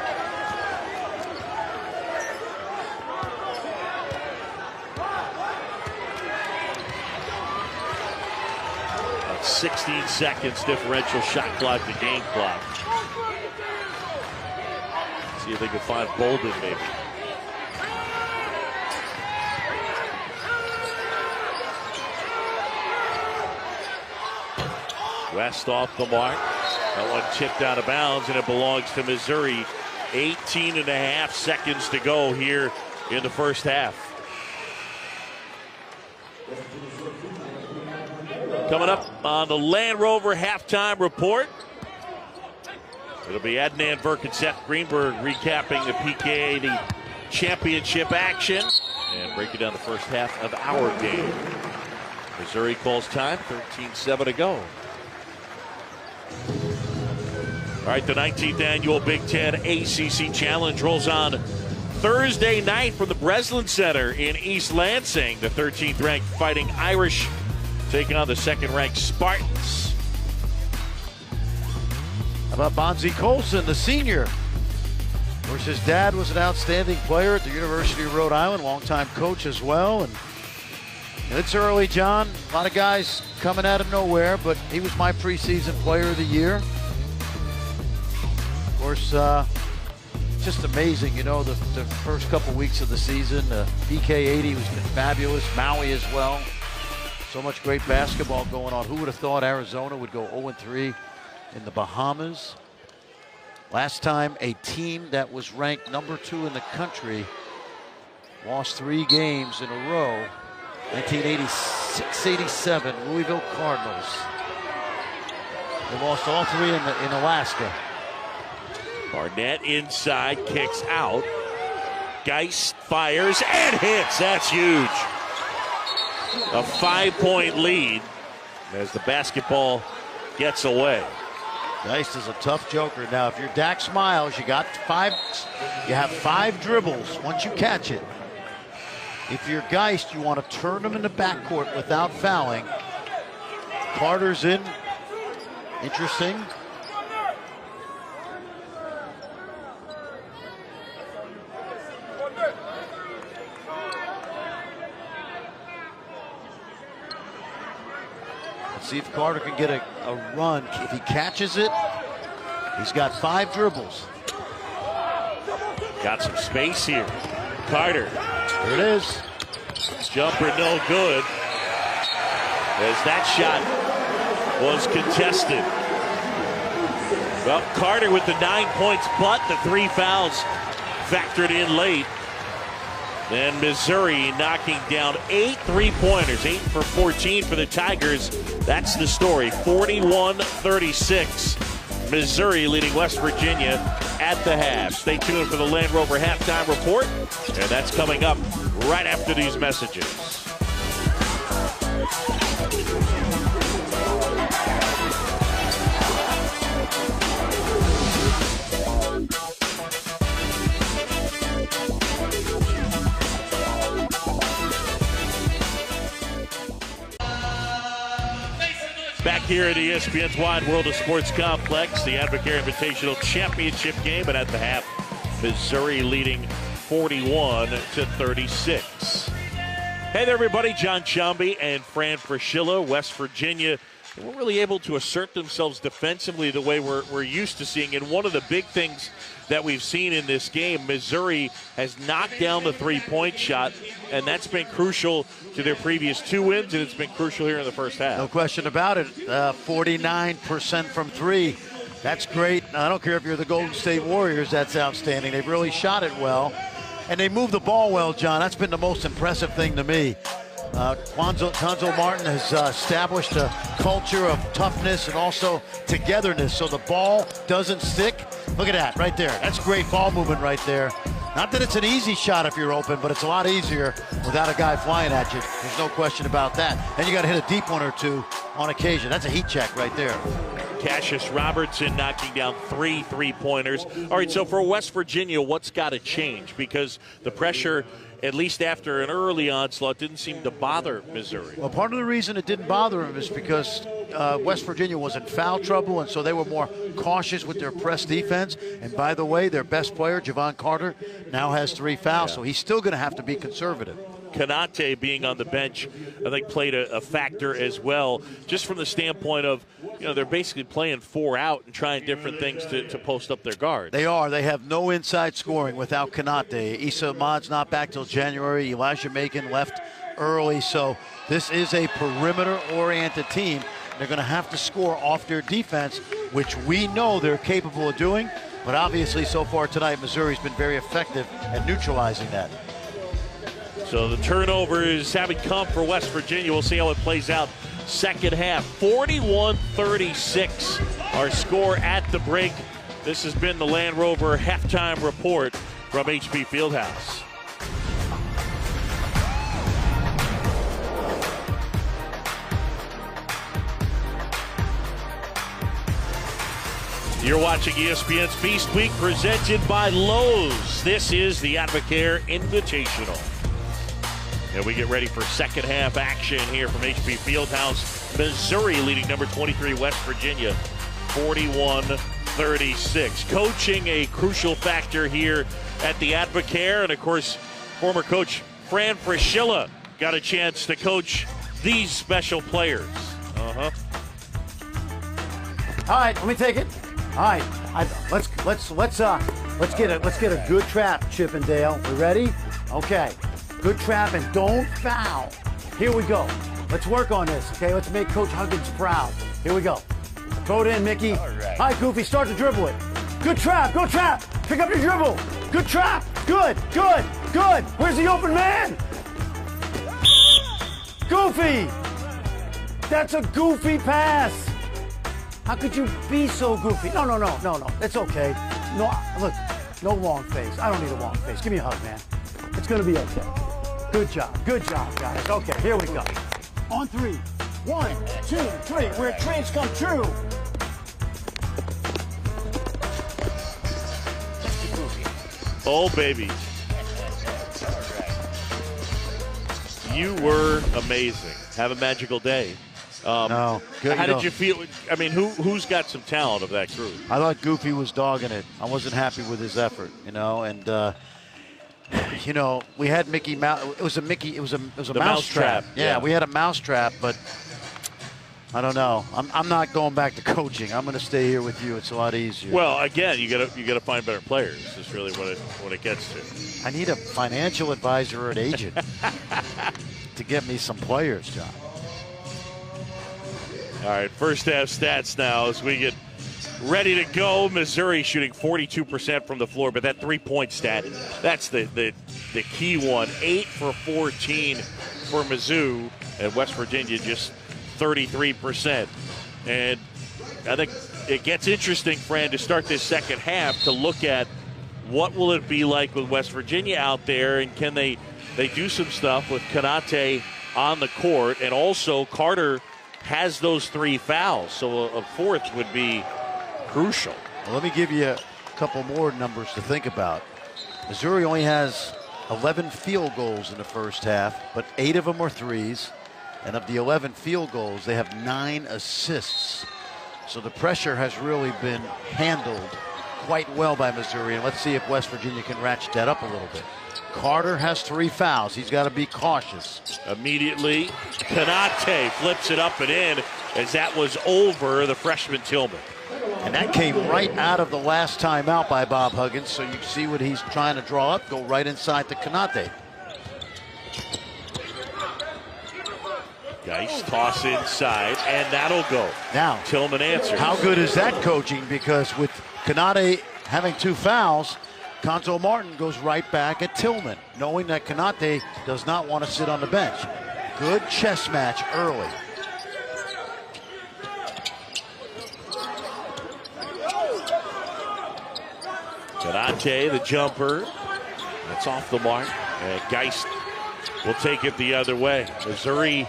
16 seconds differential shot clock to game clock. See if they can find Bolden maybe. West off the mark. That one tipped out of bounds, and it belongs to Missouri. 18 and a half seconds to go here in the first half. Coming up on the Land Rover halftime report, it'll be Adnan Verk and Seth Greenberg recapping the PKA, the championship action, and breaking down the first half of our game. Missouri calls time, 13-7 to go. All right, the 19th annual Big Ten ACC Challenge rolls on Thursday night from the Breslin Center in East Lansing. The 13th ranked Fighting Irish taking on the second-ranked Spartans. How about Bonzie Colson, the senior? Of course, his dad was an outstanding player at the University of Rhode Island, longtime coach as well. And it's early, John. A lot of guys coming out of nowhere, but he was my preseason player of the year. Of course, just amazing, you know, the first couple weeks of the season. PK80 has been fabulous. Maui as well. So much great basketball going on. Who would have thought Arizona would go 0-3 in the Bahamas? Last time a team that was ranked number 2 in the country Lost 3 games in a row. 1986-87 Louisville Cardinals. They lost all 3 in Alaska. Barnett inside, kicks out. Geist fires and hits. That's huge. A 5-point lead as the basketball gets away. Geist is a tough joker. Now, if you're Dak Smiles, you have 5 dribbles once you catch it. If you're Geist, you want to turn them in the backcourt without fouling. Carter's in. Interesting. See if Carter can get a run. If he catches it, he's got 5 dribbles. Got some space here. Carter. There it is. Jumper no good. As that shot was contested. Well, Carter with the 9 points, but the 3 fouls factored in late. And Missouri knocking down 8 3-pointers, 8 for 14 for the Tigers. That's the story, 41-36. Missouri leading West Virginia at the half. Stay tuned for the Land Rover halftime report, and that's coming up right after these messages. Back here at ESPN's Wide World of Sports Complex, the Advocare Invitational Championship game, and at the half, Missouri leading 41-36. Hey there, everybody. John Chambee and Fran Fraschilla. West Virginia, they weren't really able to assert themselves defensively the way we're used to seeing. And one of the big things that we've seen in this game, Missouri has knocked down the 3-point shot, and that's been crucial to their previous 2 wins, and it's been crucial here in the first half. No question about it. 49% from 3. That's great. I don't care if you're the Golden State Warriors. That's outstanding. They've really shot it well, and they move the ball well, John. That's been the most impressive thing to me. Cuonzo Martin has established a culture of toughness and also togetherness, so the ball doesn't stick. Look at that right there. That's great ball movement right there. Not that it's an easy shot if you're open, but it's a lot easier without a guy flying at you. There's no question about that. And you got to hit a deep one or 2 on occasion. That's a heat check right there. Cassius Robertson knocking down 3 3-pointers. All right, so for West Virginia, what's got to change? Because the pressure, at least after an early onslaught, didn't seem to bother Missouri. Well, part of the reason it didn't bother them is because West Virginia was in foul trouble, and so they were more cautious with their press defense. And by the way, their best player, Javon Carter, now has 3 fouls, so he's still going to have to be conservative. Konate being on the bench, I think, played a factor as well, just from the standpoint of, they're basically playing 4 out and trying different things to post up their guards. They are. They have no inside scoring without Konate. Issa Ahmad's not back till January. Elijah Macon left early, so this is a perimeter-oriented team. They're going to have to score off their defense, which we know they're capable of doing, but obviously so far tonight, Missouri's been very effective at neutralizing that. So the turnovers haven't come for West Virginia. We'll see how it plays out second half. 41-36, our score at the break. This has been the Land Rover halftime report from HP Fieldhouse. You're watching ESPN's Feast Week presented by Lowe's. This is the Advocare Invitational. And we get ready for second half action here from HP Fieldhouse. Missouri leading number 23 West Virginia 41-36. Coaching a crucial factor here at the Advocare. And of course, former coach Fran Fraschilla got a chance to coach these special players. All right, let me take it. All right, let's get a good trap, Chippendale. We ready? Okay. Good trap and don't foul. Here we go. Let's work on this, okay? Let's make Coach Huggins proud. Here we go. Throw it in, Mickey. All right, Goofy, start to dribble it. Good trap, go trap. Pick up your dribble. Good trap, good. Good. Where's the open man? Goofy. That's a goofy pass. How could you be so goofy? No. It's okay. No, look, no long face. I don't need a long face. Give me a hug, man. It's going to be okay. Good job, guys. Okay, here we go. On 3. 1, 2, 3. Where dreams come true. Oh, baby. You were amazing. Have a magical day. No. Good, how did you feel? I mean, who's got some talent of that group? I thought Goofy was dogging it. I wasn't happy with his effort, and we had Mickey Mouse. It was a mouse trap. Yeah, we had a mouse trap, but I don't know. I'm not going back to coaching. I'm going to stay here with you. It's a lot easier. Well, again, you gotta find better players. Is really what it gets to. I need a financial advisor or an agent to get me some players, John. All right, first half stats now as we get ready to go. Missouri shooting 42% from the floor, but that three-point stat, that's the key one. 8 for 14 for Mizzou, and West Virginia just 33%. And I think it gets interesting, Fran, to start this second half to look at what will it be like with West Virginia out there, and can they do some stuff with Konate on the court, and also Carter has those 3 fouls, so a fourth would be crucial. Well, let me give you a couple more numbers to think about. Missouri only has 11 field goals in the first half, but 8 of them are threes. And of the 11 field goals, they have 9 assists. So the pressure has really been handled quite well by Missouri. And let's see if West Virginia can ratchet that up a little bit. Carter has 3 fouls. He's got to be cautious. Immediately, Konate flips it up and in as that was over the freshman Tillman. And that came right out of the last timeout by Bob Huggins. So you see what he's trying to draw up, go right inside to Konate. Nice toss inside, and that'll go. Now, Tillman answers. How good is that coaching? Because with Konate having 2 fouls, Conzo Martin goes right back at Tillman, knowing that Konate does not want to sit on the bench. Good chess match early. Konate, the jumper. That's off the mark. And Geist will take it the other way. Missouri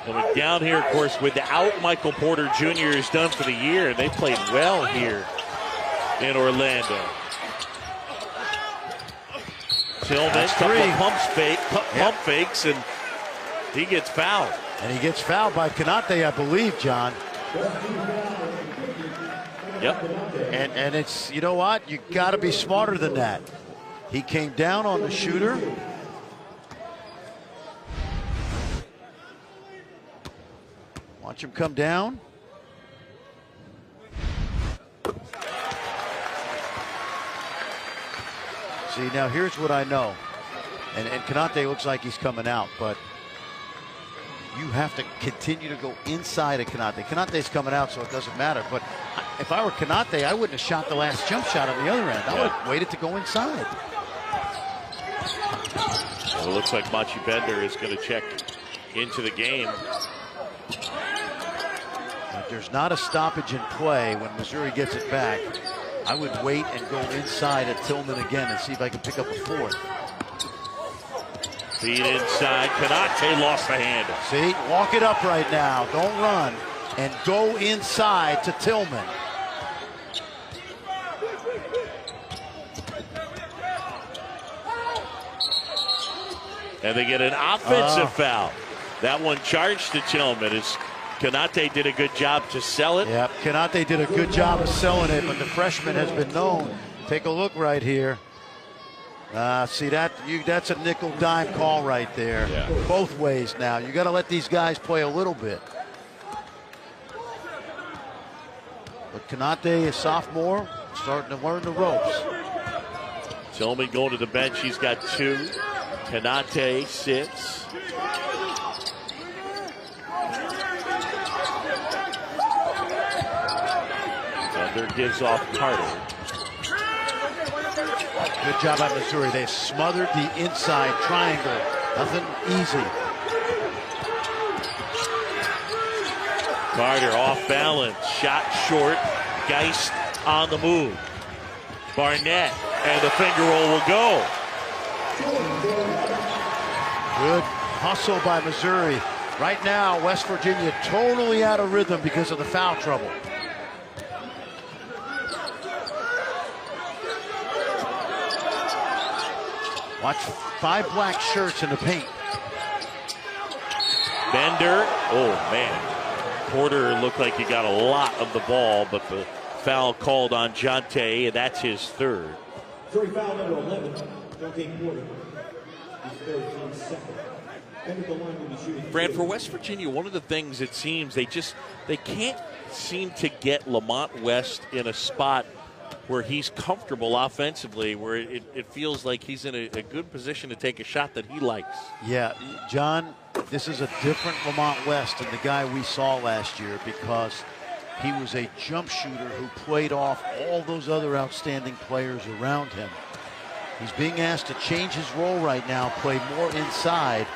coming down here, of course, without Michael Porter Jr. is done for the year. They played well here in Orlando. Tillman, pump fakes, and he gets fouled. And he gets fouled by Konate, I believe, John. Yep. And it's, you know what? You got to be smarter than that. He came down on the shooter. Watch him come down. See, now here's what I know. And Konate looks like he's coming out, but you have to continue to go inside of Konate. Konate's coming out, so it doesn't matter. But if I were Konate, I wouldn't have shot the last jump shot on the other end. I would have waited to go inside. Well, it looks like Machi Bender is going to check into the game. If there's not a stoppage in play when Missouri gets it back, I would wait and go inside at Tillman again and see if I can pick up a fourth. Feed inside. Konate lost the handle. See, walk it up right now. Don't run. And go inside to Tillman. And they get an offensive foul. That one charged to Tillman as Konate did a good job to sell it. Yep, Konate did a good job of selling it, but the freshman has been known. Take a look right here. See that? That's a nickel dime call right there. Yeah. Both ways now. You got to let these guys play a little bit. But Konate, a sophomore, starting to learn the ropes. Tillman going to the bench. He's got 2. Konate sits. Thunder gives off Carter. Good job by Missouri. They smothered the inside triangle. Nothing easy. Carter off balance, shot short. Geist on the move. Barnett, and the finger roll will go. Good hustle by Missouri. Right now, West Virginia totally out of rhythm because of the foul trouble. Watch 5 black shirts in the paint. Bender, oh man. Porter looked like he got a lot of the ball, but the foul called on Jonte, and that's his third. Jury foul number 11, Jonte Porter. His third, team second. Brad, for West Virginia, one of the things it seems they can't seem to get Lamont West in a spot where he's comfortable offensively, where it feels like he's in a good position to take a shot that he likes. Yeah, John, this is a different Lamont West than the guy we saw last year because he was a jump shooter who played off all those other outstanding players around him. He's being asked to change his role right now, play more inside.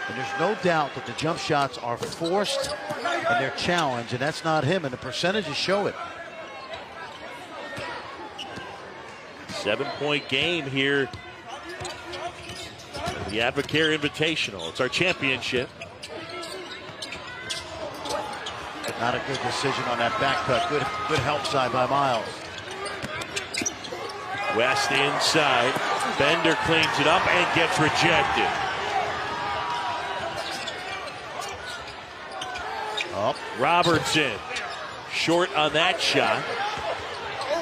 And there's no doubt that the jump shots are forced and they're challenged, and that's not him, and the percentages show it. 7-point game here. The Advocare Invitational. It's our championship. Not a good decision on that back cut. Good help side by Miles. West inside. Bender cleans it up and gets rejected. Up. Robertson short on that shot.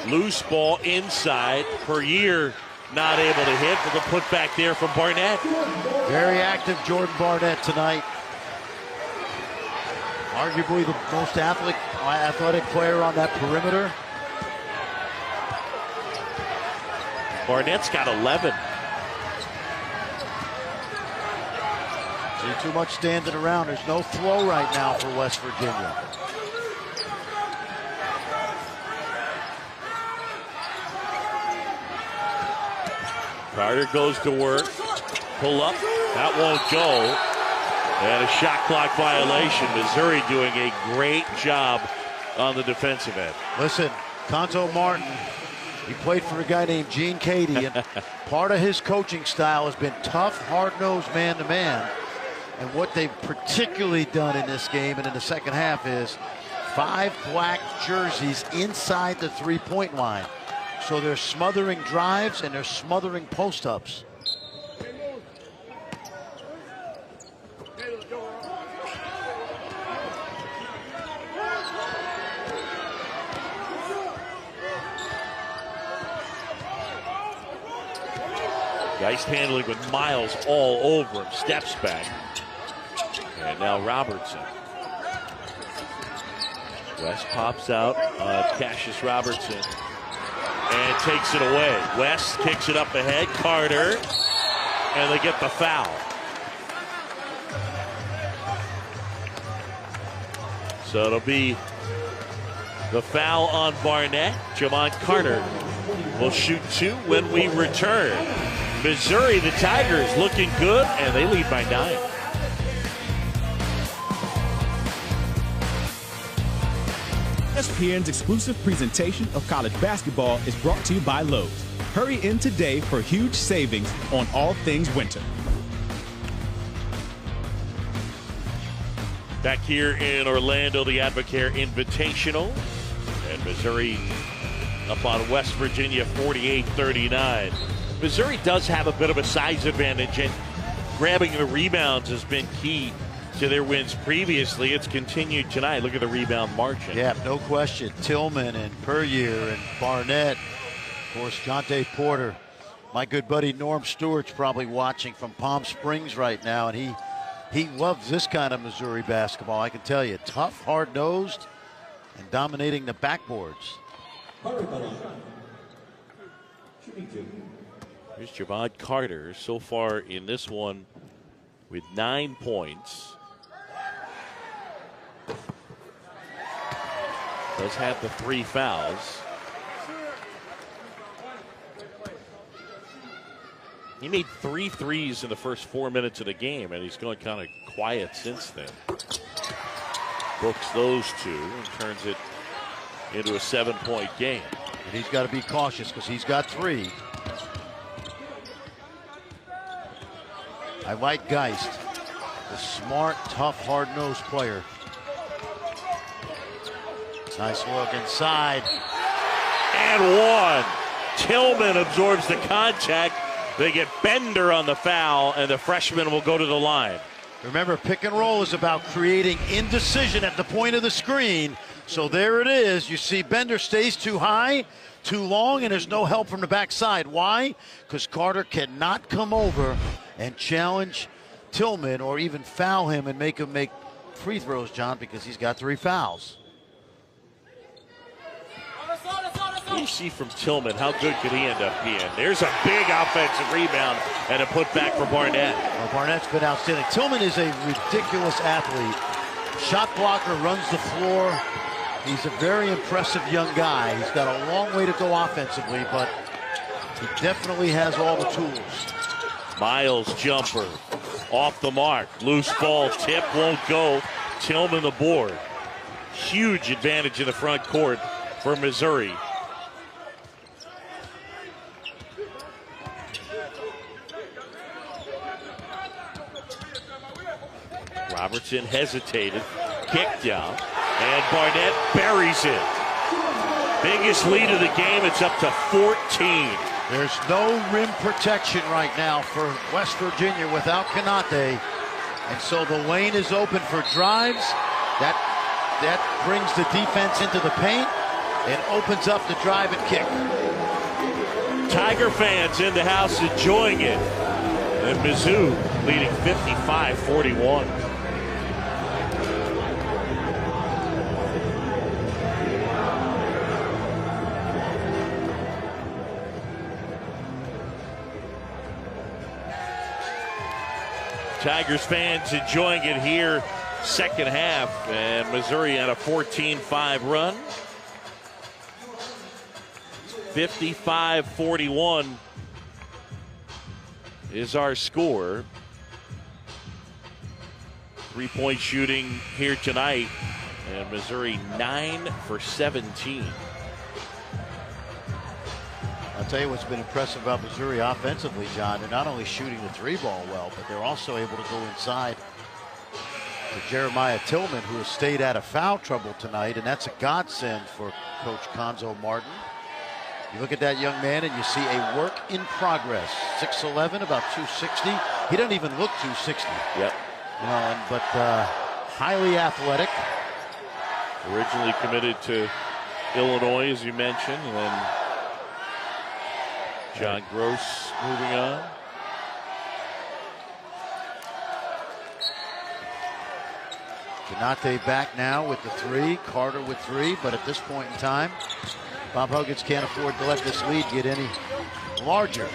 Loose ball inside. Perrier not able to hit, but the put back there from Barnett. Very active Jordan Barnett tonight. Arguably the most athletic player on that perimeter. Barnett's got 11. See too much standing around. There's no flow right now for West Virginia. Carter goes to work. Pull up. That won't go. And a shot clock violation. Missouri doing a great job on the defensive end. Listen, Conto Martin, he played for a guy named Gene Cady, and part of his coaching style has been tough, hard-nosed man-to-man. And what they've particularly done in this game and in the second half is 5 black jerseys inside the three-point line. So they're smothering drives and they're smothering post-ups. Geist handling with Miles all over him. Steps back. And now Robertson. West pops out. Cassius Robertson. And takes it away. West kicks it up ahead. Carter. And they get the foul. So it'll be the foul on Barnett. Javon Carter will shoot 2 when we return. Missouri, the Tigers, looking good, and they lead by 9. ESPN's exclusive presentation of college basketball is brought to you by Lowe's. Hurry in today for huge savings on all things winter. Back here in Orlando, the Advocare Invitational. And Missouri up on West Virginia 48-39. Missouri does have a bit of a size advantage, and grabbing the rebounds has been key to their wins previously. It's continued tonight. Look at the rebound margin. Yeah, no question. Tillman and Perrier and Barnett. Of course, Jonte Porter. My good buddy Norm Stewart's probably watching from Palm Springs right now, and he loves this kind of Missouri basketball. I can tell you, tough, hard-nosed, and dominating the backboards. Here's Javon Carter so far in this one with 9 points. Does have the 3 fouls. He made 3 threes in the first 4 minutes of the game, and he's gone kind of quiet since then. Books those 2 and turns it into a 7-point game. And he's got to be cautious because he's got 3. I like Geist, a smart, tough, hard-nosed player. Nice look inside. And 1. Tillman absorbs the contact. They get Bender on the foul, and the freshman will go to the line. Remember, pick and roll is about creating indecision at the point of the screen. So there it is. You see Bender stays too high, too long, and there's no help from the backside. Why? Because Carter cannot come over and challenge Tillman or even foul him and make him make free throws, John, because he's got 3 fouls. You see from Tillman, how good could he end up being? There's a big offensive rebound and a putback for Barnett. Well, Barnett's been outstanding. Tillman is a ridiculous athlete. Shot blocker, runs the floor. He's a very impressive young guy. He's got a long way to go offensively, but he definitely has all the tools. Miles jumper off the mark. Loose ball, tip won't go. Tillman the board. Huge advantage in the front court for Missouri. Robertson hesitated, kicked down, and Barnett buries it. Biggest lead of the game, it's up to 14. There's no rim protection right now for West Virginia without Kanate. And so the lane is open for drives. That brings the defense into the paint and opens up the drive and kick. Tiger fans in the house enjoying it. And Mizzou leading 55-41. Tigers fans enjoying it here, second half, and Missouri on a 14-5 run. 55-41 is our score. 3-point shooting here tonight, and Missouri 9 for 17. I'll tell you what's been impressive about Missouri offensively, John. They're not only shooting the 3-ball well, but they're also able to go inside to Jeremiah Tillman, who has stayed out of foul trouble tonight, and that's a godsend for Coach Conzo Martin. You look at that young man and you see a work in progress. 6'11", about 260. He doesn't even look 260. Yep. You know, but highly athletic. Originally committed to Illinois, as you mentioned, and then John Gross moving on. Kanate back now with the 3, Carter with 3, but at this point in time, Bob Huggins can't afford to let this lead get any larger.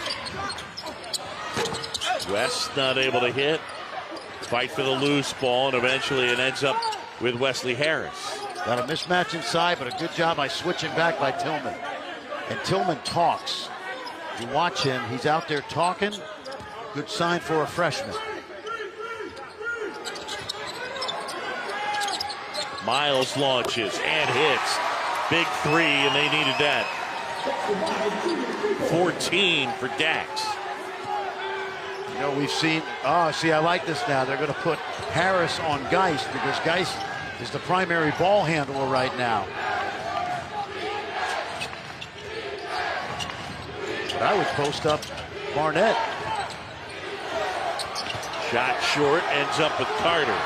West not able to hit. Fight for the loose ball, and eventually it ends up with Wesley Harris. Got a mismatch inside, but a good job by switching back by Tillman. And Tillman talks. You watch him, he's out there talking. Good sign for a freshman. Miles launches and hits. Big 3, and they needed that. 14 for Dax. You know, we've seen, see, I like this now. They're going to put Harris on Geist because Geist is the primary ball handler right now. But I would post up Barnett. Shot short, ends up with Carter.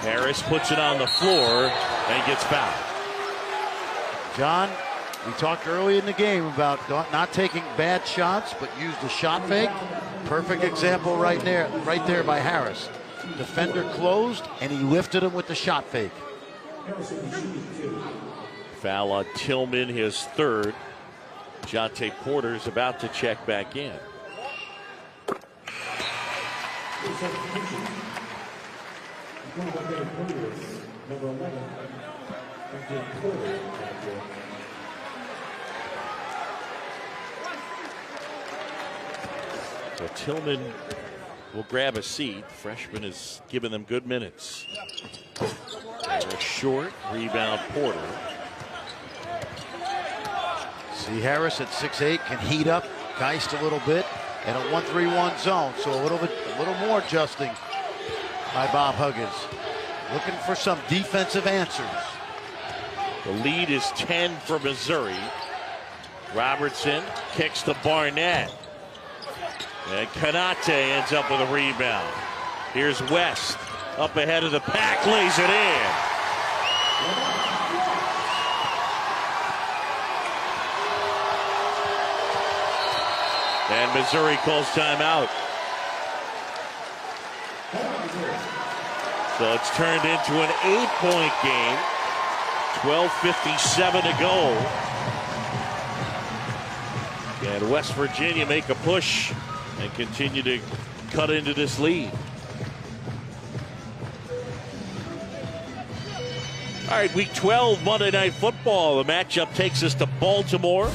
Harris puts it on the floor and gets fouled. John, we talked early in the game about not taking bad shots, but use the shot fake. Perfect example right there by Harris. Defender closed, and he lifted him with the shot fake. Foul on Tillman, his 3rd. Jonte Porter is about to check back in. Tillman will grab a seat. Freshman is giving them good minutes. A short rebound, Porter. See Harris at 6'8" can heat up Geist a little bit in a 1-3-1 zone. So a little more adjusting by Bob Huggins. Looking for some defensive answers. The lead is 10 for Missouri. Robertson kicks to Barnett. And Kanate ends up with a rebound. Here's West up ahead of the pack, lays it in. And Missouri calls timeout. So it's turned into an 8-point game. 12:57 to go. And West Virginia make a push and continue to cut into this lead. All right, week 12 Monday Night Football. The matchup takes us to Baltimore,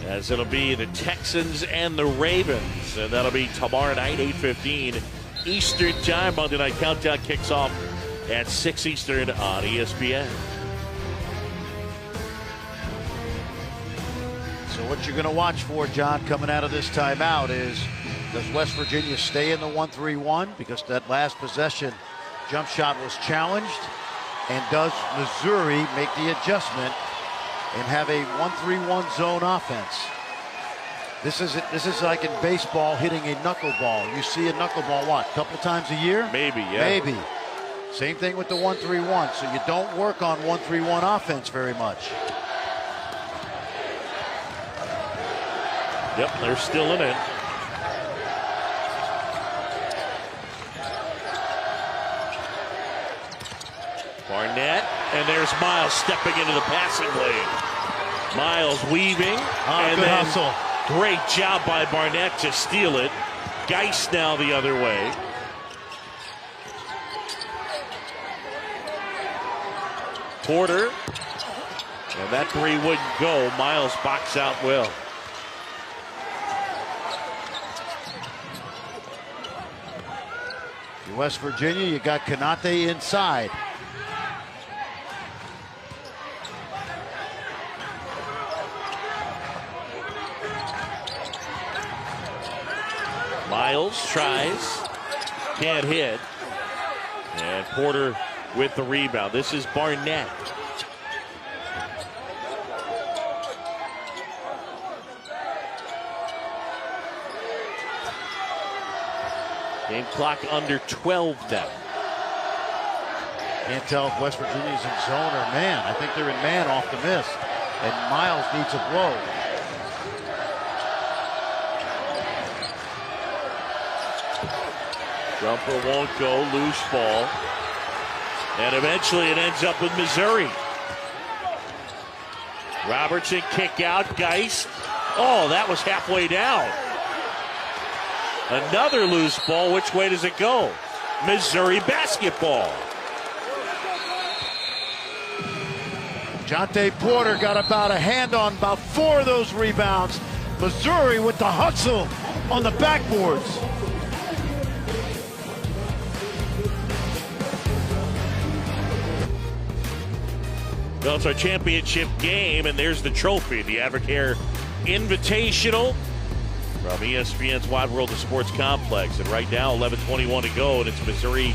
as it'll be the Texans and the Ravens. And that'll be tomorrow night, 8:15 Eastern Time. Monday Night Countdown kicks off at 6 Eastern on ESPN. So what you're going to watch for, John, coming out of this timeout is, does West Virginia stay in the 1-3-1? Because that last possession jump shot was challenged. And does Missouri make the adjustment and have a 1-3-1 zone offense? This is like in baseball hitting a knuckleball. You see a knuckleball, what, a couple times a year? Maybe, yeah. Maybe. Same thing with the 1-3-1. So you don't work on 1-3-1 offense very much. Yep, they're still in it. Barnett, and there's Miles stepping into the passing lane. Miles weaving, and good then hustle. Great job by Barnett to steal it. Geist now the other way. Porter, and that three wouldn't go. Miles box out well. West Virginia, you got Kanate inside. Miles tries, can't hit. And Porter with the rebound. This is Barnett. Game clock under 12 now. Can't tell if West Virginia's in zone or man. I think they're in man off the miss. And Miles needs a blow. Jumper won't go, loose ball. And eventually it ends up with Missouri. Robertson kick out, Geist. Oh, that was halfway down. Another loose ball. Which way does it go? Missouri basketball. Jonte Porter got about a hand on about 4 of those rebounds. Missouri with the hustle on the backboards. Well, it's our championship game, and there's the trophy, the Advocare Invitational from ESPN's Wide World of Sports Complex. And right now, 11:21 to go, and it's Missouri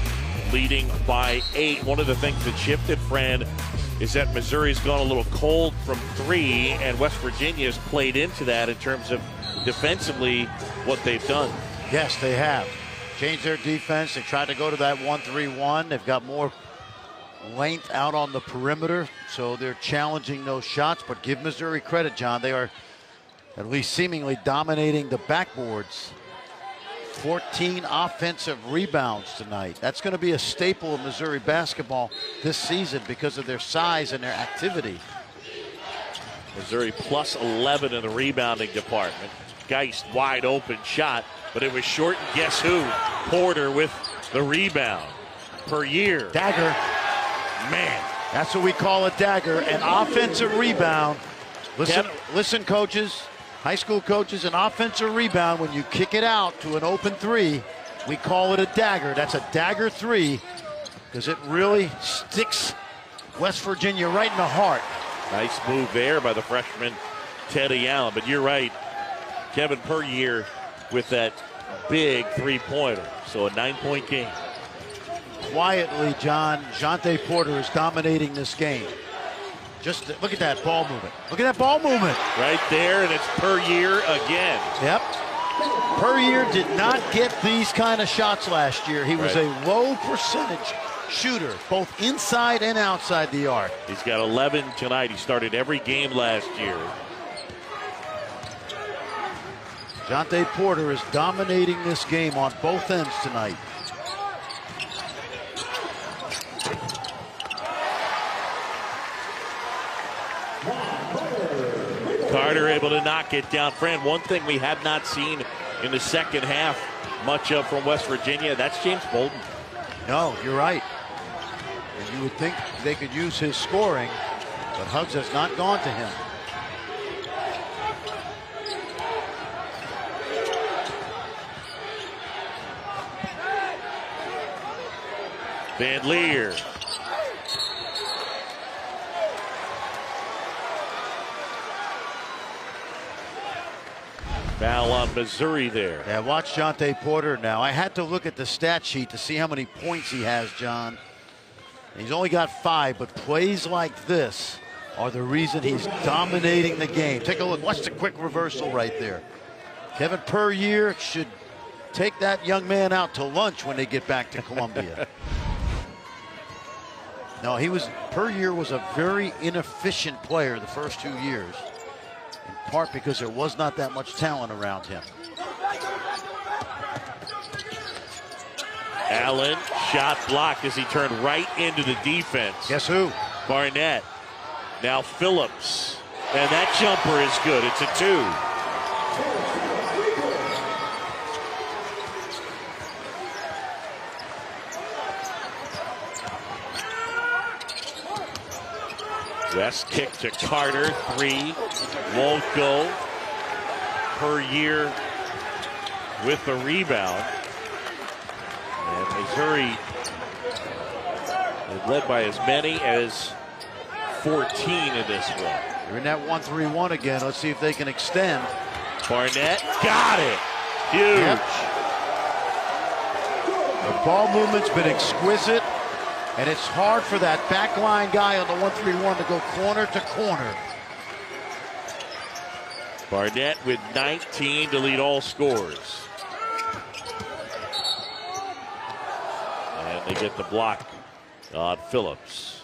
leading by 8. One of the things that shifted, Fran, is that Missouri's gone a little cold from 3, and West Virginia's played into that in terms of defensively what they've done. Yes, they have. Changed their defense. They tried to go to that 1-3-1. They've got more length out on the perimeter, so they're challenging those shots. But give Missouri credit, John. They are at least seemingly dominating the backboards. 14 offensive rebounds tonight. That's going to be a staple of Missouri basketball this season because of their size and their activity. Missouri plus 11 in the rebounding department. Geist wide open shot, but it was short, and guess who? Porter with the rebound per year. Dagger. Man. That's what we call a dagger, an offensive rebound. Listen, coaches. High school coaches, an offensive rebound, when you kick it out to an open three, we call it a dagger. That's a dagger three because it really sticks West Virginia right in the heart. Nice move there by the freshman Teddy Allen. But you're right, Kevin Puryear with that big three-pointer. So a 9-point game. Quietly, John, Jonte Porter is dominating this game. Just look at that ball movement. Look at that ball movement. Right there, and it's Puryear again. Yep. Puryear did not get these kind of shots last year. He was a low percentage shooter, both inside and outside the arc. He's got 11 tonight. He started every game last year. Jonte Porter is dominating this game on both ends tonight. Carter able to knock it down. Fran, one thing we have not seen in the second half much of from West Virginia, that's James Bolden. No, you're right. And you would think they could use his scoring, but Huggs has not gone to him. Van Leer. Foul on Missouri there. Yeah, watch Jonte Porter now. I had to look at the stat sheet to see how many points he has, John. He's only got 5, but plays like this are the reason he's dominating the game. Take a look. Watch the quick reversal right there. Kevin Puryear should take that young man out to lunch when they get back to Columbia. No, Puryear was a very inefficient player the first 2 years. In part because there was not that much talent around him. Allen, shot blocked as he turned right into the defense. Guess who? Barnett. Now Phillips. And that jumper is good. It's a 2. West kick to Carter, 3, won't go. Puryear with the rebound. And Missouri is led by as many as 14 in this one. They're in that 1-3-1 again. Let's see if they can extend. Barnett got it. Huge. Yep. The ball movement's been exquisite. And it's hard for that backline guy on the 1-3-1 to go corner to corner. Barnett with 19 to lead all scorers. And they get the block on Phillips.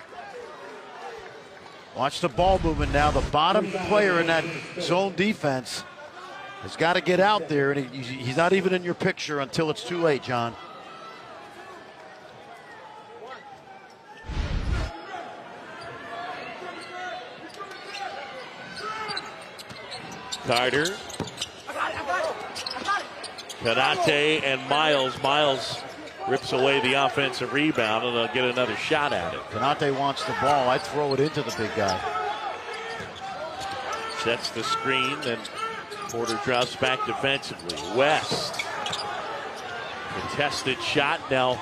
Watch the ball movement now. The bottom player in that zone defense has got to get out there, and he's not even in your picture until it's too late, John. Carter. Kanate and Miles. Miles rips away the offensive rebound, and they'll get another shot at it. Kanate wants the ball. I'd throw it into the big guy. Sets the screen, and Porter drops back defensively. West. Contested shot. Now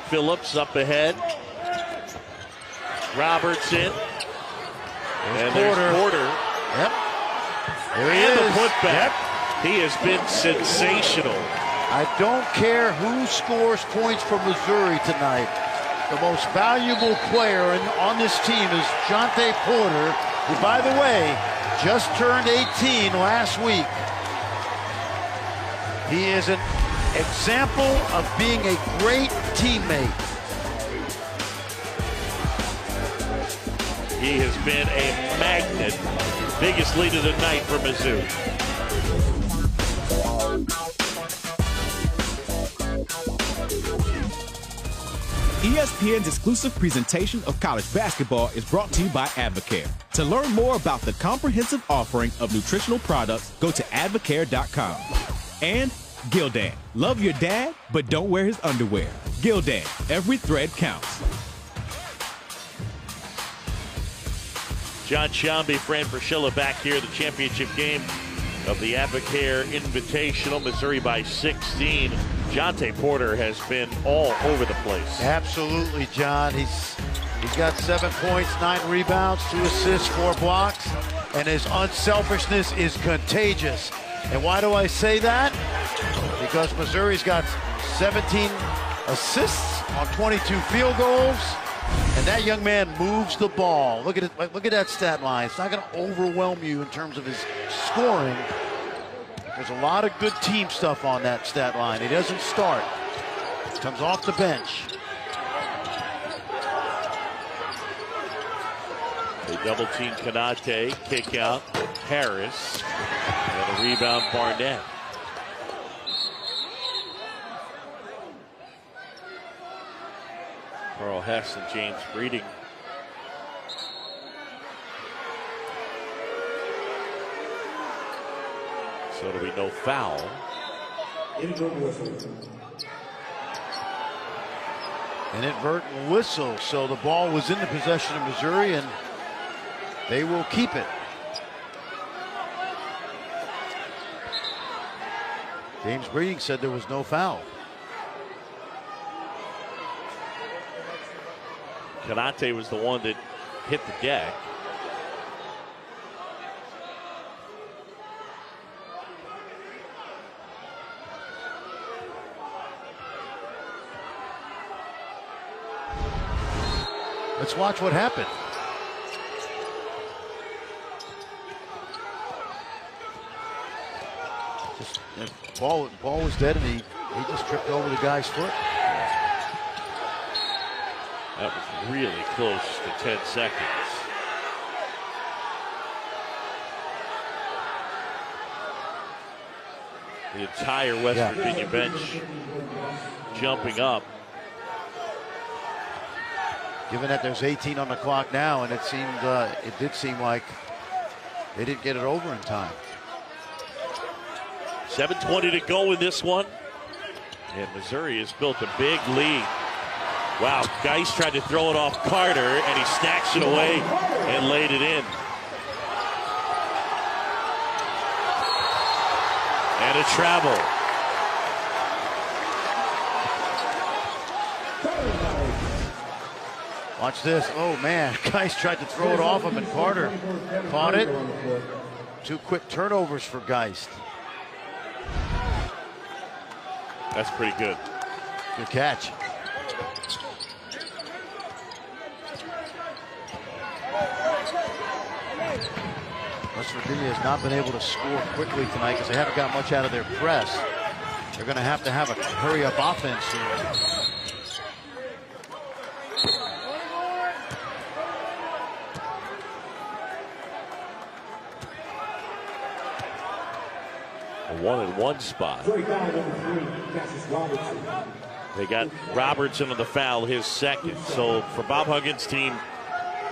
Phillips up ahead. Robertson. And there's Porter. Yep. There he and is. the putback. Yep. He has been sensational. I don't care who scores points for Missouri tonight. The most valuable player on this team is Jonte Porter, who, by the way, just turned 18 last week. He is an example of being a great teammate. He has been a magnet. Biggest lead of the night for Mizzou. ESPN's exclusive presentation of college basketball is brought to you by Advocare. To learn more about the comprehensive offering of nutritional products, go to advocare.com. And Gildan. Love your dad, but don't wear his underwear. Gildan. Every thread counts. John Sciambi, Fran Fraschilla back here, the championship game of the Advocare Invitational. Missouri by 16. Jonte Porter has been all over the place. Absolutely, John. He's got 7 points, 9 rebounds, 2 assists, 4 blocks, and his unselfishness is contagious. And why do I say that? Because Missouri's got 17 assists on 22 field goals, and that young man moves the ball. Look at it. Look at that stat line. It's not going to overwhelm you in terms of his scoring. There's a lot of good team stuff on that stat line. He doesn't start. Comes off the bench. They double team Konate, kick out Harris, and a rebound Barnett. Carl Hess and James Breeding. So it'll be no foul. An inadvertent whistle, so the ball was in the possession of Missouri, and they will keep it. James Breeding said there was no foul. Konate was the one that hit the deck. Let's watch what happened. Ball was dead, and he just tripped over the guy's foot. That was really close to 10 seconds. The entire West Virginia bench jumping up. Given that there's 18 on the clock now, and it did seem like they didn't get it over in time. 7:20 to go in this one. And Missouri has built a big lead. Wow, Geist tried to throw it off Carter, and he snatched it away and laid it in. And a travel. Watch this. Oh, man. Geist tried to throw it off him, and Carter caught it. 2 quick turnovers for Geist. That's pretty good. Good catch. West Virginia has not been able to score quickly tonight because they haven't got much out of their press. They're going to have a hurry-up offense here. A 1-and-1 spot. They got Robertson on the foul, his second. So for Bob Huggins' team,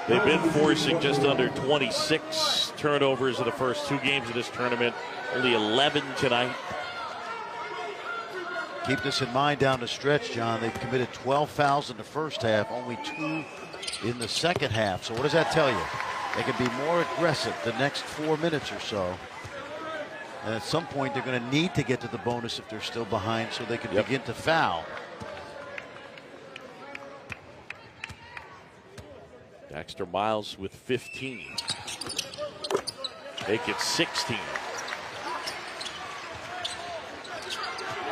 they've been forcing just under 26 turnovers in the first 2 games of this tournament. Only 11 tonight. Keep this in mind down the stretch, John. They've committed 12 fouls in the first half, only 2 in the second half. So what does that tell you? They can be more aggressive the next 4 minutes or so. And at some point, they're going to need to get to the bonus if they're still behind so they can begin to foul. Dexter Miles with 15. Make it 16.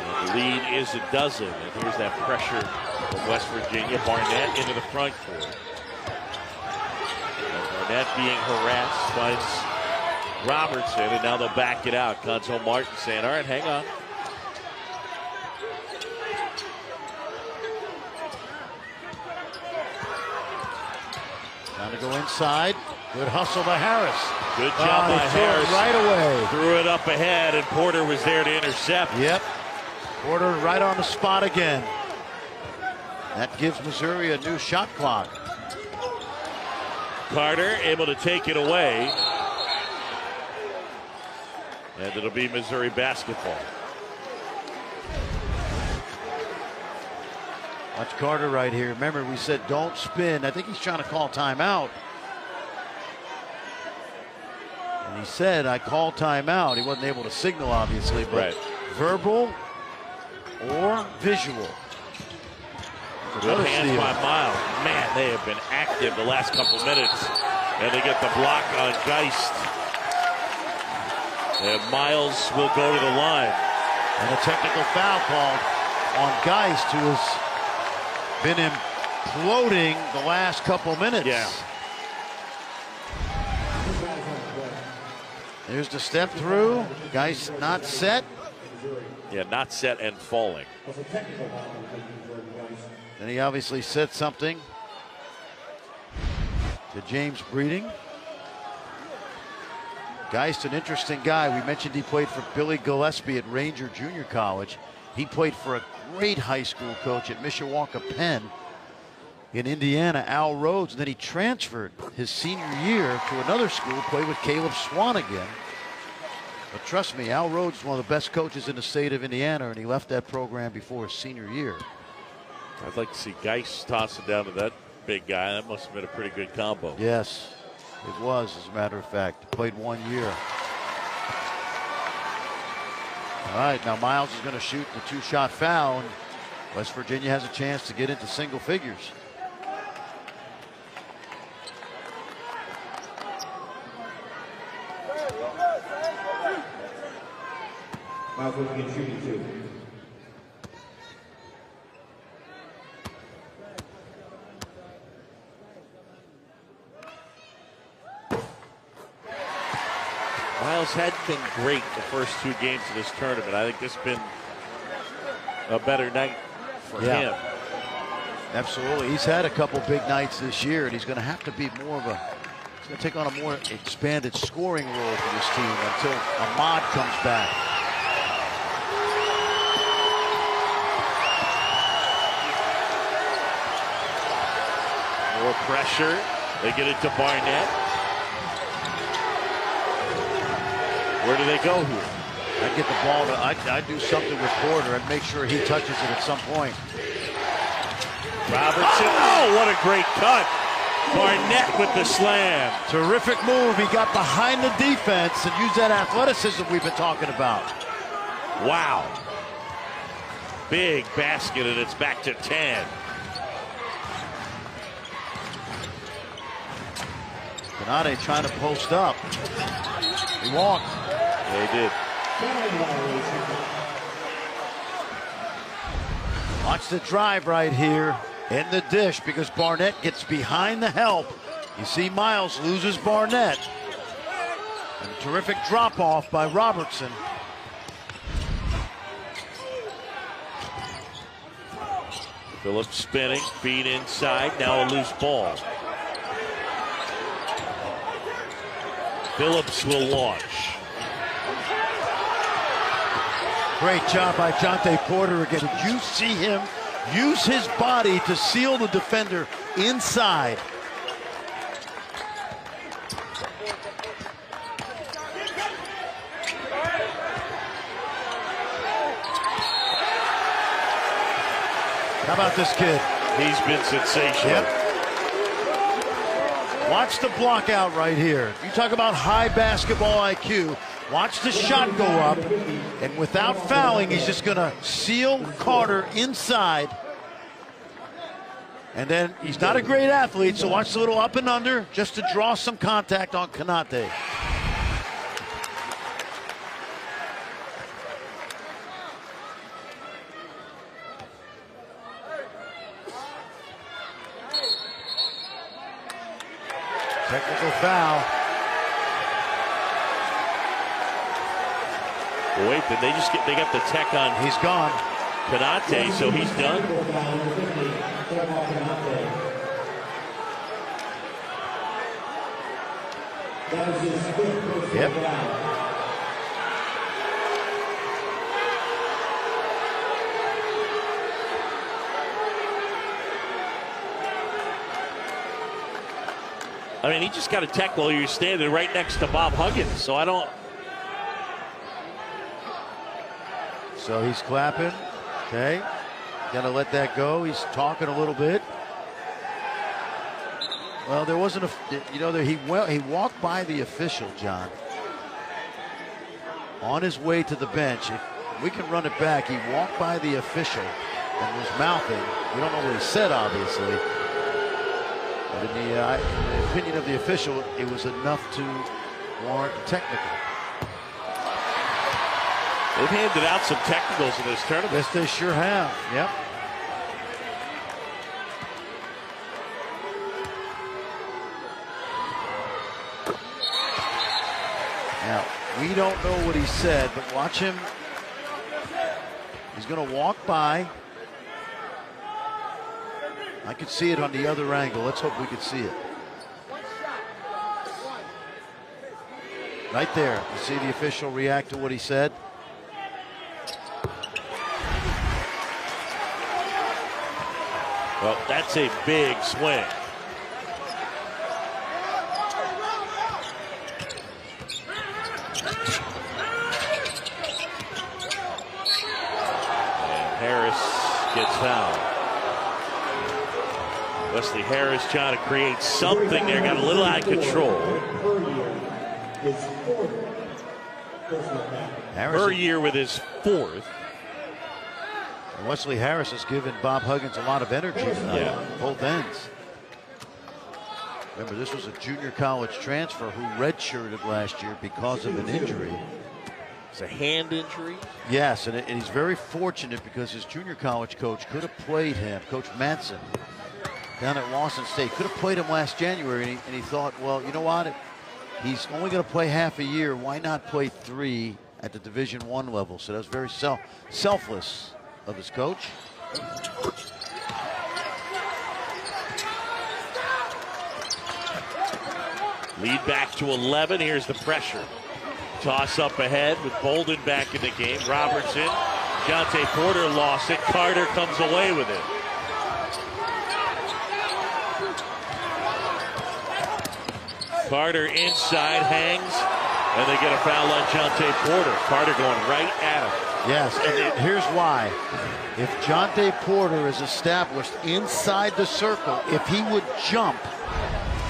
And the lead is a dozen. And here's that pressure from West Virginia. Barnett into the front court. And Barnett being harassed by Robertson, and now they'll back it out. Conzo Martin saying, all right, hang on. Trying to go inside. Good hustle by Harris. Good job by Harris. Right away. Threw it up ahead, and Porter was there to intercept. Yep. Porter right on the spot again. That gives Missouri a new shot clock. Carter able to take it away. And it'll be Missouri basketball. Watch Carter right here. Remember, we said don't spin. I think he's trying to call timeout. And he said, I called timeout. He wasn't able to signal, obviously, but verbal or visual. Good hands by Miles. Man, they have been active the last couple minutes. And they get the block on Geist. And Miles will go to the line. And a technical foul called on Geist, who has been imploding the last couple minutes. Yeah. There's the step through. Geist not set. Yeah, not set and falling. Then he obviously said something to James Breeding. Geist, an interesting guy. We mentioned he played for Billy Gillespie at Ranger Junior College. He played for a great high school coach at Mishawaka Penn in Indiana, Al Rhodes, and then he transferred his senior year to another school, played with Caleb Swanigan. But trust me, Al Rhodes is one of the best coaches in the state of Indiana, and he left that program before his senior year. I'd like to see Geist toss it down to that big guy. That must have been a pretty good combo. Yes, it was, as a matter of fact. Played 1 year. All right, now Miles is going to shoot the two-shot foul, and West Virginia has a chance to get into single figures. Miles will begin shooting 2. Miles hadn't been great the first 2 games of this tournament. I think this has been a better night for him. Absolutely. He's had a couple big nights this year, and he's going to have to be more of a, he's going to take on a more expanded scoring role for this team until Ahmad comes back. More pressure. They get it to Barnett. Where do they go here? I'd get the ball to, I'd do something with Porter and make sure he touches it at some point. Robertson, oh, what a great cut. Barnett with the slam. Terrific move. He got behind the defense and used that athleticism we've been talking about. Wow. Big basket, and it's back to 10. Canade trying to post up. He won't. They did. Watch the drive right here in the dish because Barnett gets behind the help. You see Miles loses Barnett. And a terrific drop off by Robertson. Phillips spinning, feed inside, now a loose ball. Phillips will launch. Great job by Jonte Porter again. Did you see him use his body to seal the defender inside? How about this kid? He's been sensational. Yep. Watch the block out right here. You talk about high basketball IQ. Watch the shot go up, and without fouling, he's just going to seal Carter inside. And then he's not a great athlete, so watch the little up and under just to draw some contact on Canate. Technical foul. Wait, did they just they got the tech on? He's gone. Canate, so he's done. Yep. I mean, he just got a tech while you're standing right next to Bob Huggins, so I don't. So he's clapping. Okay. Gonna let that go. He's talking a little bit. Well, there wasn't a, you know, he walked by the official, John, on his way to the bench. If we can run it back, he walked by the official and was mouthing. We don't know what he said, obviously. But in the opinion of the official, it was enough to warrant technical. They've handed out some technicals in this tournament. Yes, they sure have. Yep. Now, we don't know what he said, but watch him. He's going to walk by. I could see it on the other angle. Let's hope we could see it. Right there. You see the official react to what he said? Well, that's a big swing. And Harris gets fouled. Wesley Harris trying to create something there, got a little out of control. Per year with his 4th. Wesley Harris has given Bob Huggins a lot of energy tonight, both ends. Remember, this was a junior college transfer who redshirted last year because of an injury. It's a hand injury? Yes, and he's very fortunate because his junior college coach could have played him, Coach Manson, down at Lawson State, could have played him last January, and he thought, well, you know what? He's only going to play half a year. Why not play 3 at the Division I level? So that was very selfless of his coach. Lead back to 11. Here's the pressure. Toss up ahead with Bolden back in the game. Robertson, Jonte Porter lost it. Carter comes away with it. Carter inside, hangs, and they get a foul on Jonte Porter. Carter going right at him. Yes, and here's why. If Jonte Porter is established inside the circle, if he would jump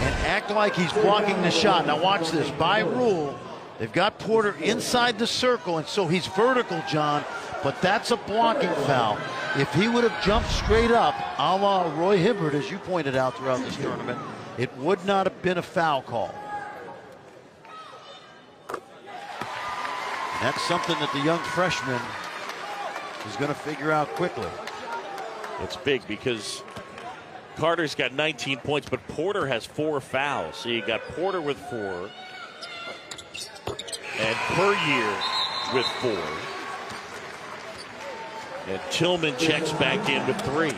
and act like he's blocking the shot. Now watch this. By rule, they've got Porter inside the circle, and so he's vertical, John, but that's a blocking foul. If he would have jumped straight up, a la Roy Hibbert, as you pointed out throughout this tournament, it would not have been a foul call. And that's something that the young freshman is going to figure out quickly. It's big because Carter's got 19 points, but Porter has 4 fouls. So you got Porter with 4 and per year with 4. And Tillman checks back in with 3.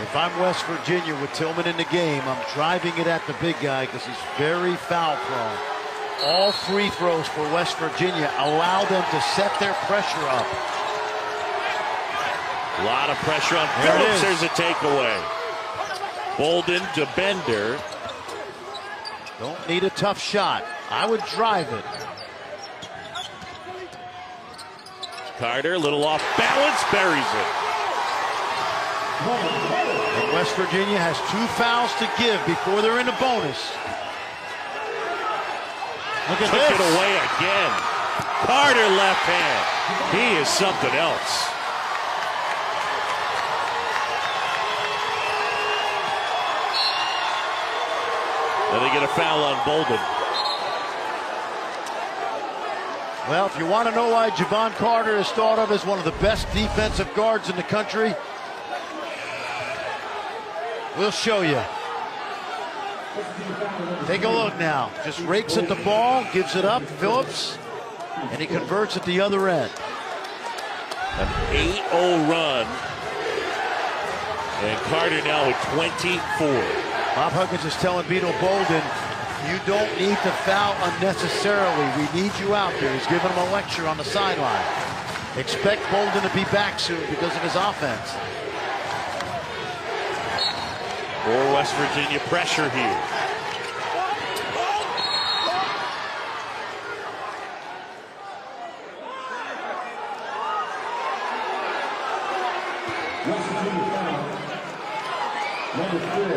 If I'm West Virginia with Tillman in the game, I'm driving it at the big guy because he's very foul prone. All free throws for West Virginia allow them to set their pressure up. A lot of pressure on Phillips. There's a takeaway. Bolden to Bender. Don't need a tough shot. I would drive it. Carter, a little off balance, buries it. And West Virginia has 2 fouls to give before they're in the bonus. Look at this. Took it away again. Carter left hand. He is something else. And they get a foul on Bolden. Well, if you want to know why Javon Carter is thought of as one of the best defensive guards in the country, we'll show you. Take a look now. Just rakes at the ball, gives it up, Phillips, and he converts at the other end. An 8-0 run. And Carter now with 24. Bob Huggins is telling Beto Bolden, you don't need to foul unnecessarily. We need you out there. He's giving him a lecture on the sideline. Expect Bolden to be back soon because of his offense. Or West Virginia pressure here. West Virginia foul. Number 4,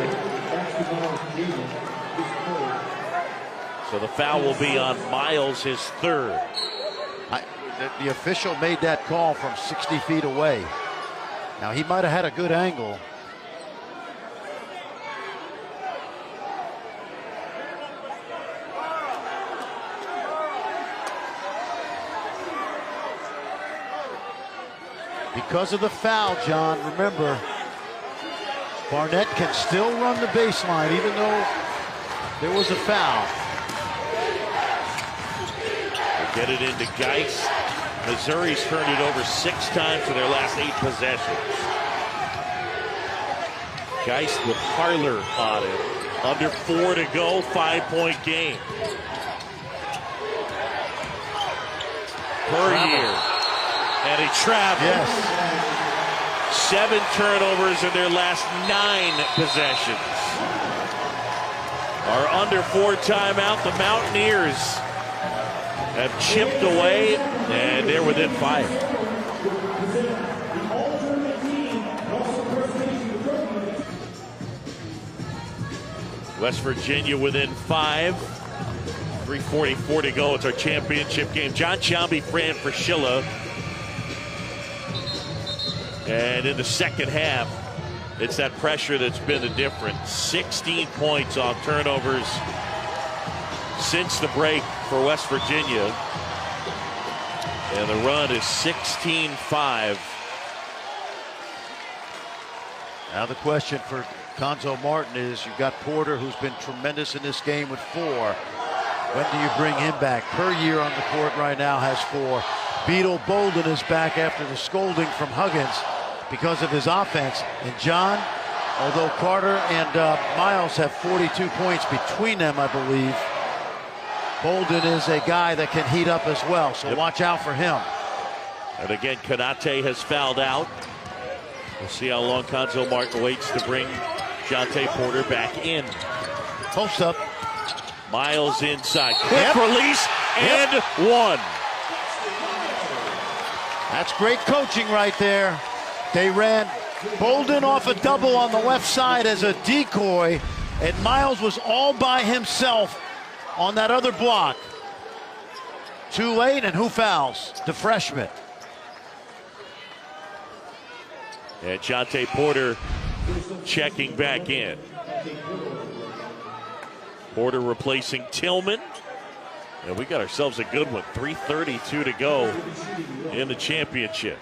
basketball junior, is So the foul will be on Miles, his third. The official made that call from 60 feet away. Now, he might have had a good angle. Because of the foul, John, remember, Barnett can still run the baseline even though there was a foul. They get it into Geist. Missouri's turned it over 6 times in their last 8 possessions. Geist with Harler on it. Under 4 to go, 5-point game. Year. And he traveled. Yes. 7 turnovers in their last 9 possessions. Are under 4 timeout. The Mountaineers have chipped away, and they're within 5. West Virginia within 5. 3:44 to go. It's our championship game. John Shelby, Fran Fraschilla. And in the second half, it's that pressure that's been the difference. 16 points off turnovers since the break for West Virginia. And the run is 16-5. Now the question for Conzo Martin is, you've got Porter, who's been tremendous in this game with 4. When do you bring him back? Year on the court right now has 4. Beetle Bolden is back after the scolding from Huggins because of his offense. And John, although Carter and Miles have 42 points between them, I believe, Bolden is a guy that can heat up as well, so watch out for him. And again, Konate has fouled out. We'll see how long Conzo Martin waits to bring Jonte Porter back in. Post up. Miles inside. Quick release and 1. That's great coaching right there. They ran Bolden off a double on the left side as a decoy, and Miles was all by himself on that other block. Too late, and who fouls? The freshman. And Jonte Porter checking back in. Porter replacing Tillman. And we got ourselves a good one. 3:32 to go in the championship.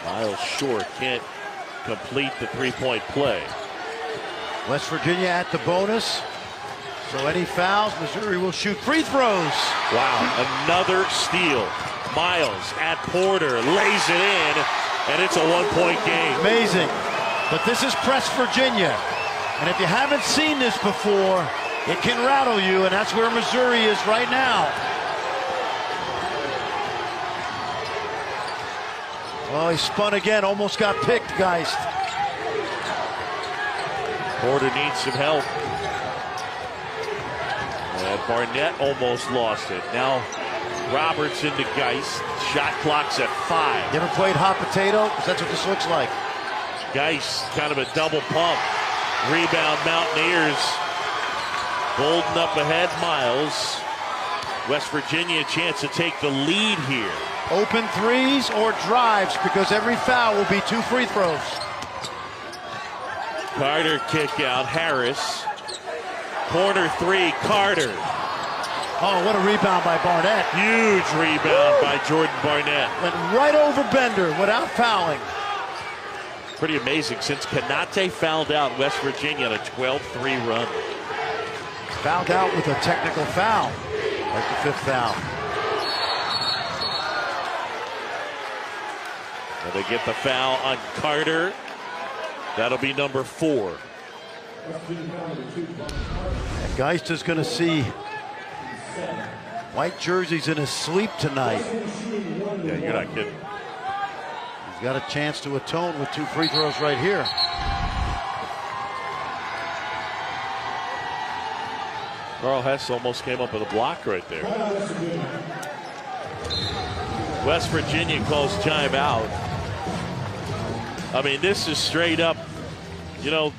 Miles short, can't complete the 3-point play. West Virginia at the bonus. So any fouls, Missouri will shoot free throws. Wow, another steal. Miles at Porter, lays it in, and it's a 1-point game. Amazing. But this is press Virginia. And if you haven't seen this before, it can rattle you, and that's where Missouri is right now. Oh, he spun again, almost got picked, Geist. Porter needs some help. And Barnett almost lost it. Now Roberts into Geist. Shot clock's at 5. You ever played hot potato? Because that's what this looks like. Geist, kind of a double pump. Rebound Mountaineers. Bolden up ahead, Miles. West Virginia a chance to take the lead here. Open threes or drives, because every foul will be 2 free throws. Carter kick out, Harris. Corner 3, Carter. Oh, what a rebound by Barnett. Huge rebound by Jordan Barnett. Went right over Bender without fouling. Pretty amazing. Since Konate fouled out, West Virginia on a 12-3 run. Fouled out with a technical foul. That's the 5th foul. And they get the foul on Carter. That'll be number 4. And Geist is going to see white jerseys in his sleep tonight. Yeah, you're not kidding. He's got a chance to atone with 2 free throws right here. Carl Hess almost came up with a block right there. West Virginia calls timeout. I mean, this is straight up, you know,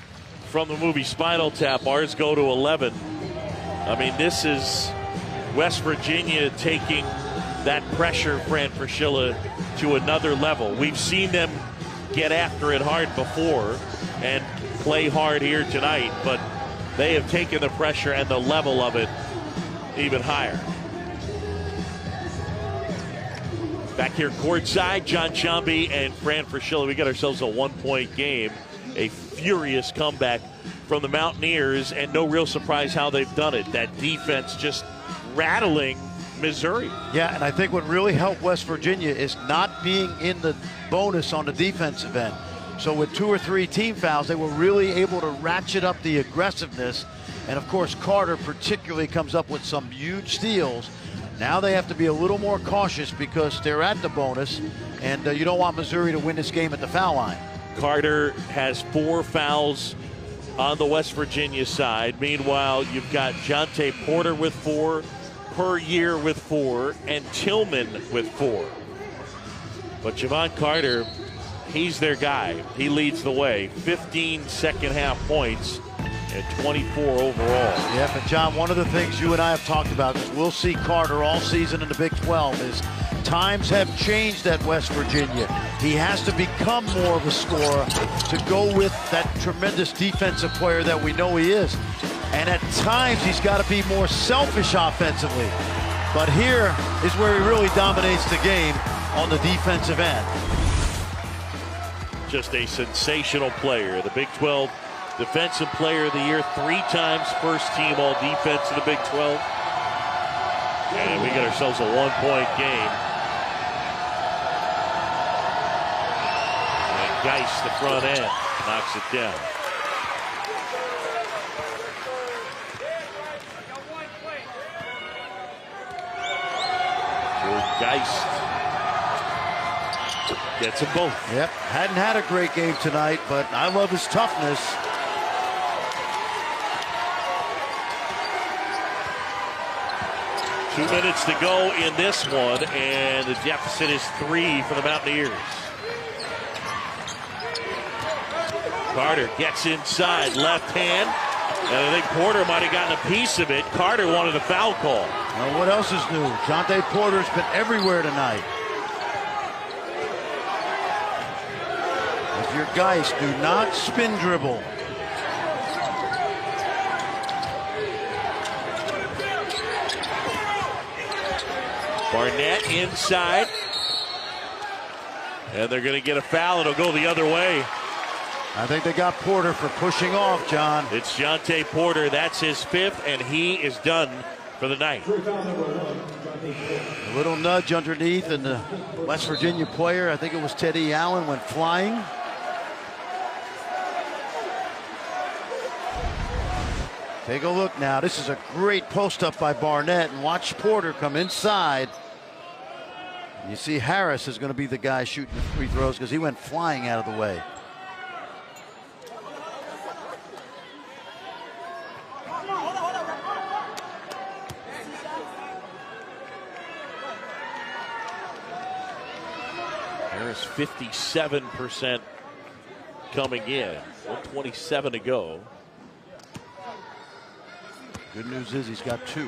from the movie Spinal Tap. Ours go to 11. I mean, this is West Virginia taking that pressure, Fran Fraschilla, to another level. We've seen them get after it hard before and play hard here tonight, but they have taken the pressure and the level of it even higher. Back here courtside, John Chomby and Fran Fraschilla. We got ourselves a 1-point game. A furious comeback from the Mountaineers, and no real surprise how they've done it. That defense just rattling Missouri. Yeah, and I think what really helped West Virginia is not being in the bonus on the defensive end. So with 2 or 3 team fouls, they were really able to ratchet up the aggressiveness. And of course, Carter particularly comes up with some huge steals. Now they have to be a little more cautious because they're at the bonus, and you don't want Missouri to win this game at the foul line. Carter has 4 fouls on the West Virginia side. Meanwhile, you've got Jonte Porter with 4, Puryear with 4, and Tillman with 4. But Javon Carter, he's their guy. He leads the way. 15 second half points and 24 overall. Yeah, but John, one of the things you and I have talked about is we'll see Carter all season in the Big 12 is times have changed at West Virginia. He has to become more of a scorer to go with that tremendous defensive player that we know he is. And at times he's got to be more selfish offensively. But here is where he really dominates the game on the defensive end. Just a sensational player. The Big 12 Defensive Player of the Year, 3 times first team all defense in the Big 12. And we get ourselves a 1-point game. And Geist, the front end, knocks it down. Geist gets them both. Yep, hadn't had a great game tonight, but I love his toughness. Two minutes to go in this one, and the deficit is 3 for the Mountaineers. Carter gets inside, left hand, and I think Porter might have gotten a piece of it. Carter wanted a foul call. Now what else is new? Jonte Porter's been everywhere tonight. If you're Geist, do not spin dribble. Barnett inside. And they're going to get a foul. It'll go the other way. I think they got Porter for pushing off, John. It's Jonte Porter. That's his 5th, and he is done for the night. A little nudge underneath, and the West Virginia player, I think it was Teddy Allen, went flying. Take a look now. This is a great post-up by Barnett, and watch Porter come inside. You see Harris is going to be the guy shooting the free throws because he went flying out of the way. Harris 57% coming in. 1:27 to go. Good news is he's got 2.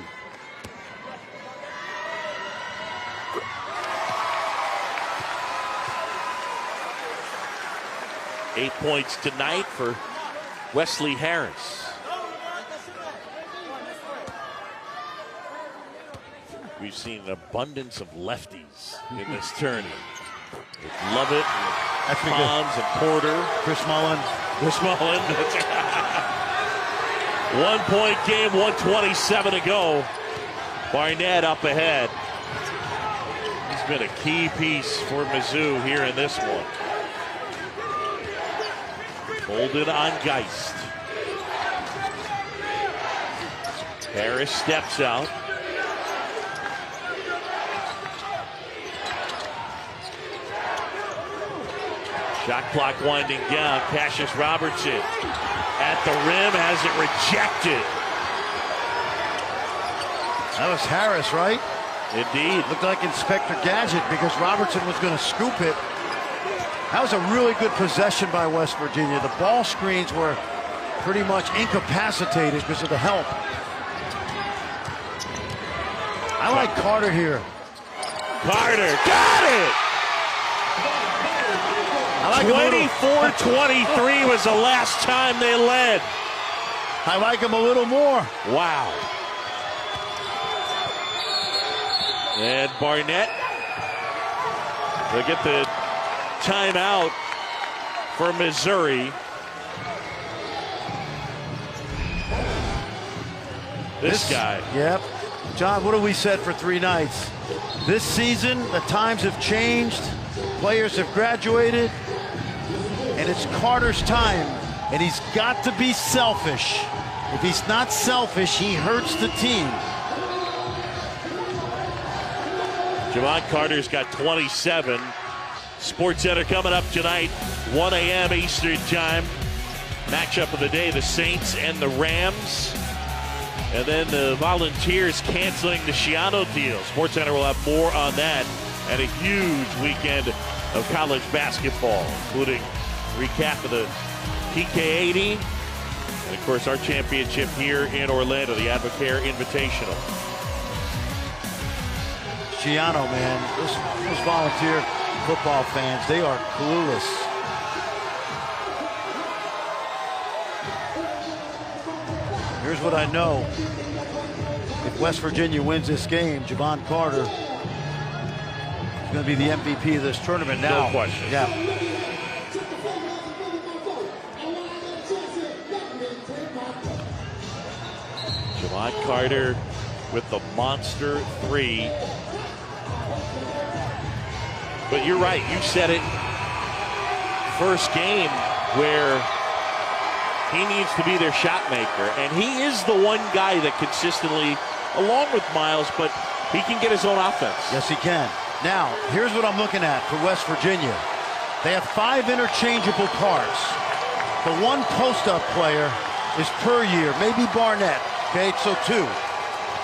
Eight points tonight for Wesley Harris. We've seen an abundance of lefties in this tournament. With Lovett, and Pons, and Porter. Chris Mullen. 1-point game, 1:27 to go. Barnett up ahead. He's been a key piece for Mizzou here in this one. Holding on Geist. Harris steps out. Shot clock winding down. Cassius Robertson at the rim, has it rejected. That was Harris, right? Indeed. Looked like Inspector Gadget because Robertson was going to scoop it. That was a really good possession by West Virginia. The ball screens were pretty much incapacitated because of the help. I like Carter here. Carter got it! I like 24-23 was the last time they led. I like him a little more. Wow. And Barnett will get the timeout for Missouri. This guy. Yep. John, what have we said for 3 nights? This season, the times have changed. Players have graduated. And it's Carter's time. And he's got to be selfish. If he's not selfish, he hurts the team. Javon Carter's got 27. SportsCenter coming up tonight, 1 a.m. Eastern time. Matchup of the day, the Saints and the Rams. And then the Volunteers canceling the Schiano deal. SportsCenter will have more on that and a huge weekend of college basketball, including recap of the PK80 and, of course, our championship here in Orlando, the Advocare Invitational. Schiano, man, those Volunteer football fans, they are clueless. Here's what I know. If West Virginia wins this game, Javon Carter is going to be the MVP of this tournament now. No question. Yeah. Javon Carter with the monster 3. But you're right, you said it. First game where he needs to be their shot maker, and he is the one guy that consistently, along with Miles, but he can get his own offense. Yes, he can. Now, here's what I'm looking at for West Virginia. They have 5 interchangeable parts. The one post-up player is per year, maybe Barnett, okay, so 2.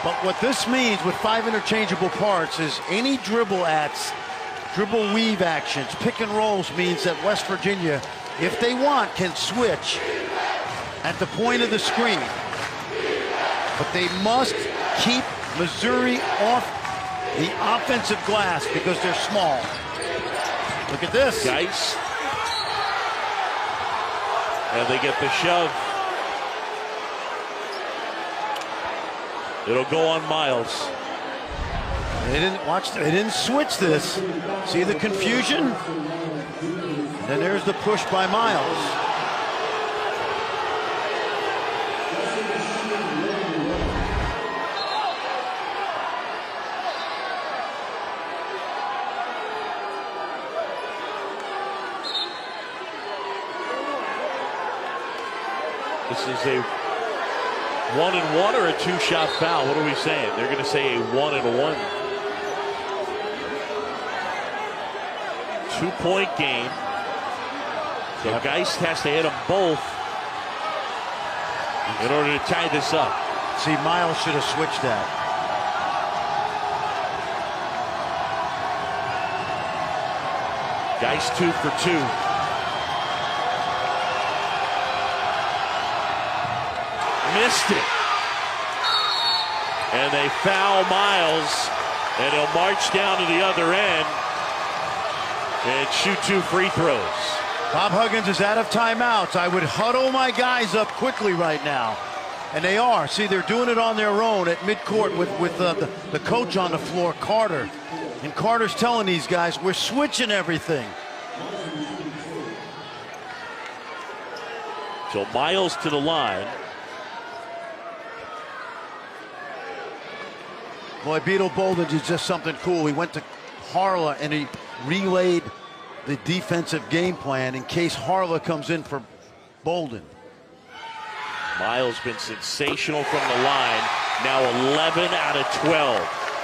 But what this means with 5 interchangeable parts is any dribble weave actions, pick and rolls means that West Virginia, if they want, can switch at the point of the screen. But they must keep Missouri off the offensive glass because they're small. Look at this. Geis. And they get the shove. It'll go on Miles. They didn't switch this. See the confusion? Then there's the push by Miles. This is a 1-and-1 or a 2-shot foul? What are we saying? They're going to say a 1-and-1. 2-point game. So Geist has to hit them both in order to tie this up. See, Miles should have switched that. Geist 2 for 2. Missed it. And they foul Miles, and he'll march down to the other end and shoot 2 free throws. Bob Huggins is out of timeouts. I would huddle my guys up quickly right now. And they are. See, they're doing it on their own at midcourt with the coach on the floor, Carter. And Carter's telling these guys, we're switching everything. So Miles to the line. Boy, Beetle Bolden is just something cool. He went to Harla and he relayed the defensive game plan in case Harla comes in for Bolden. Miles been sensational from the line. Now 11 out of 12.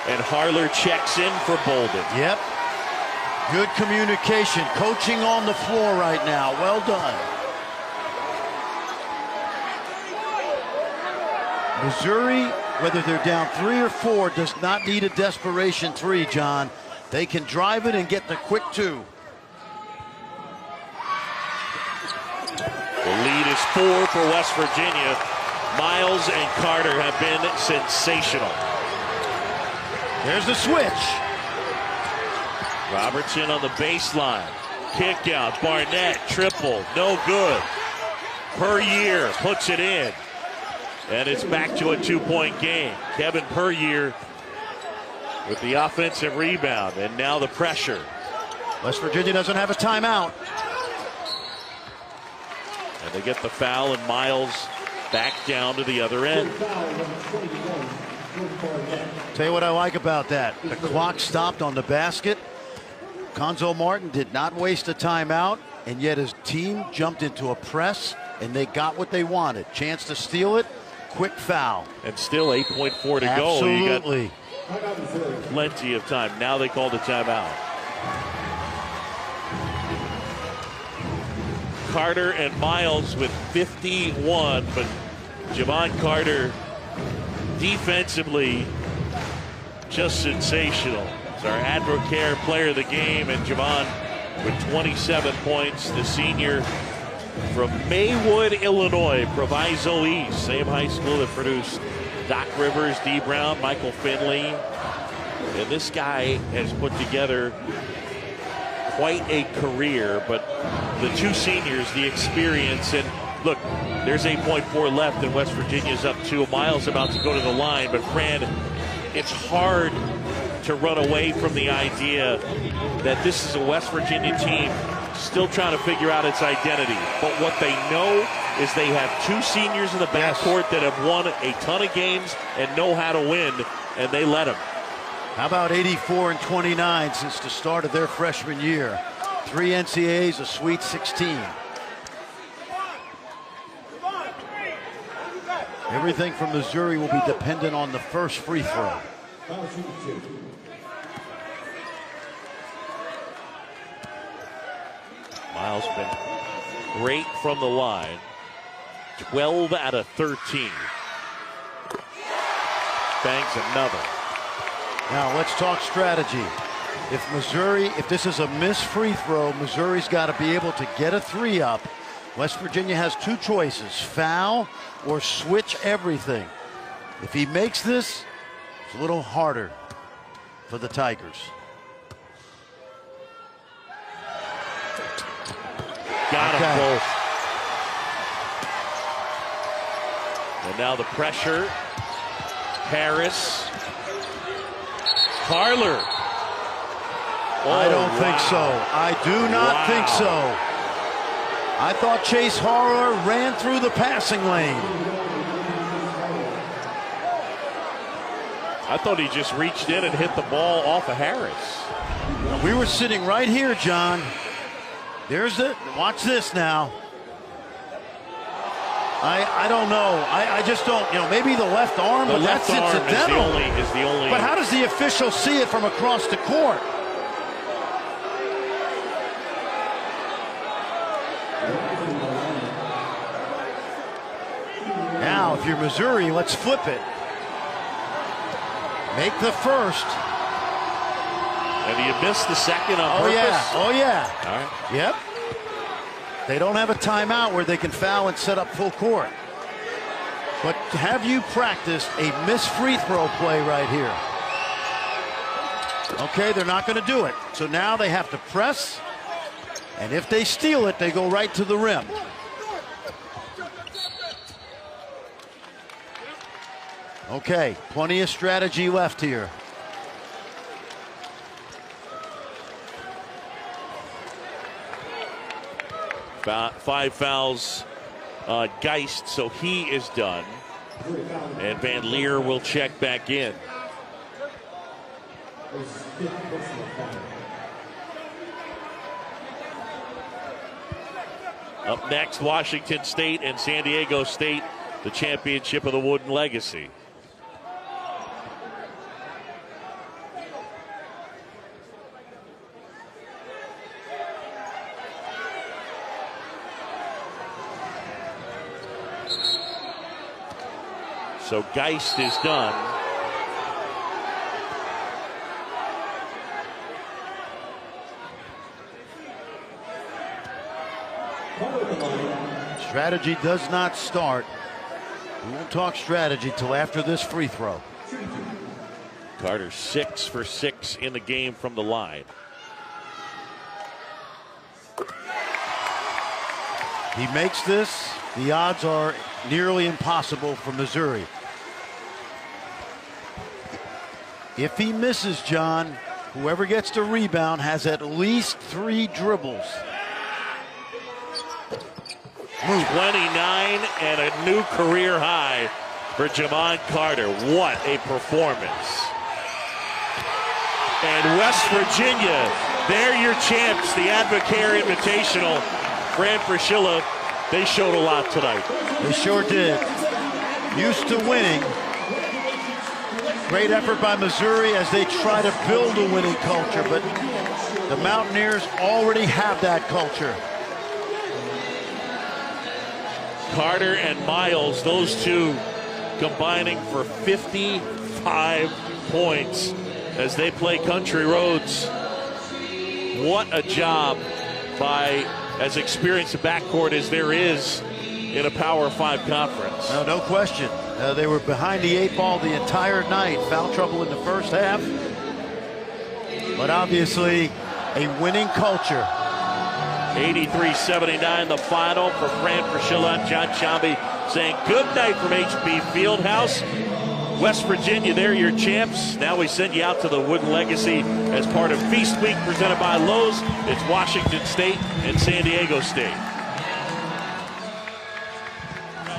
And Harler checks in for Bolden. Yep. Good communication. Coaching on the floor right now. Well done. Missouri whether they're down 3 or 4, does not need a desperation 3, John. They can drive it and get the quick 2. The lead is 4 for West Virginia. Miles and Carter have been sensational. There's the switch. Robertson on the baseline. Kick out. Barnett, triple. No good. Puryear puts it in. And it's back to a 2-point game. Kevin Puryear with the offensive rebound. And now the pressure. West Virginia doesn't have a timeout. And they get the foul, and Miles back down to the other end. Tell you what I like about that. The clock stopped on the basket. Conzo Martin did not waste a timeout, and yet his team jumped into a press, and they got what they wanted. Chance to steal it, quick foul. And still 8.4 to Absolutely. go. You got plenty of time. Now they called a timeout. Carter and Miles with 51, but Javon Carter defensively just sensational. It's our Advocare player of the game, and Javon with 27 points, the senior from Maywood, Illinois, Proviso East, same high school that produced Doc Rivers, D. Brown, Michael Finley. And this guy has put together quite a career, but the two seniors, the experience, and look, there's 8.4 left, and West Virginia's up 2. Miles about to go to the line, but Fran, it's hard to run away from the idea that this is a West Virginia team still trying to figure out its identity. But what they know is they have 2 seniors in the backcourt that have won a ton of games and know how to win, and they let them. How about 84 and 29 since the start of their freshman year? 3 NCAAs, a Sweet 16. Everything from Missouri will be dependent on the first free throw. Miles been great from the line. 12 out of 13. Bangs another. Now let's talk strategy. If this is a missed free throw, Missouri's got to be able to get a 3 up. West Virginia has 2 choices, foul or switch everything. If he makes this, it's a little harder for the Tigers. Got them both. And now the pressure. Harris. Carler. I don't think so. I do not think so. I thought Chase Harler ran through the passing lane. I thought he just reached in and hit the ball off of Harris. We were sitting right here, John. There's the, watch this now. I don't know. I just don't, maybe the left arm, but that's incidental. Is the only. But how does the official see it from across the court? Now, if you're Missouri, let's flip it. Make the first. And you missed the second on purpose? Oh, yeah. All right. Yep. They don't have a timeout where they can foul and set up full court. But have you practiced a missed free throw play right here? Okay, they're not going to do it. So now they have to press. And if they steal it, they go right to the rim. Okay, plenty of strategy left here. About 5 fouls, Geist, so he is done. And Van Leer will check back in. Up next, Washington State and San Diego State, the championship of the Wooden Legacy. So Geist is done. Strategy does not start. We won't talk strategy till after this free throw. Carter 6 for 6 in the game from the line. He makes this, the odds are nearly impossible for Missouri. If he misses, John, whoever gets the rebound has at least 3 dribbles. 29 and a new career high for Jamon Carter. What a performance. And West Virginia, they're your champs, the Advocare Invitational. Fran Fraschilla, they showed a lot tonight. They sure did. Used to winning. Great effort by Missouri as they try to build a winning culture, but the Mountaineers already have that culture. Carter and Miles, those two combining for 55 points as they play country roads. What a job by as experienced a backcourt as there is in a Power 5 conference. No question. They were behind the 8 ball the entire night. Foul trouble in the first half. But obviously a winning culture. 83-79 the final for Fran Fraschilla and John Shambi saying good night from HB Fieldhouse. West Virginia, they're your champs. Now we send you out to the Wooden Legacy as part of Feast Week presented by Lowe's. It's Washington State and San Diego State.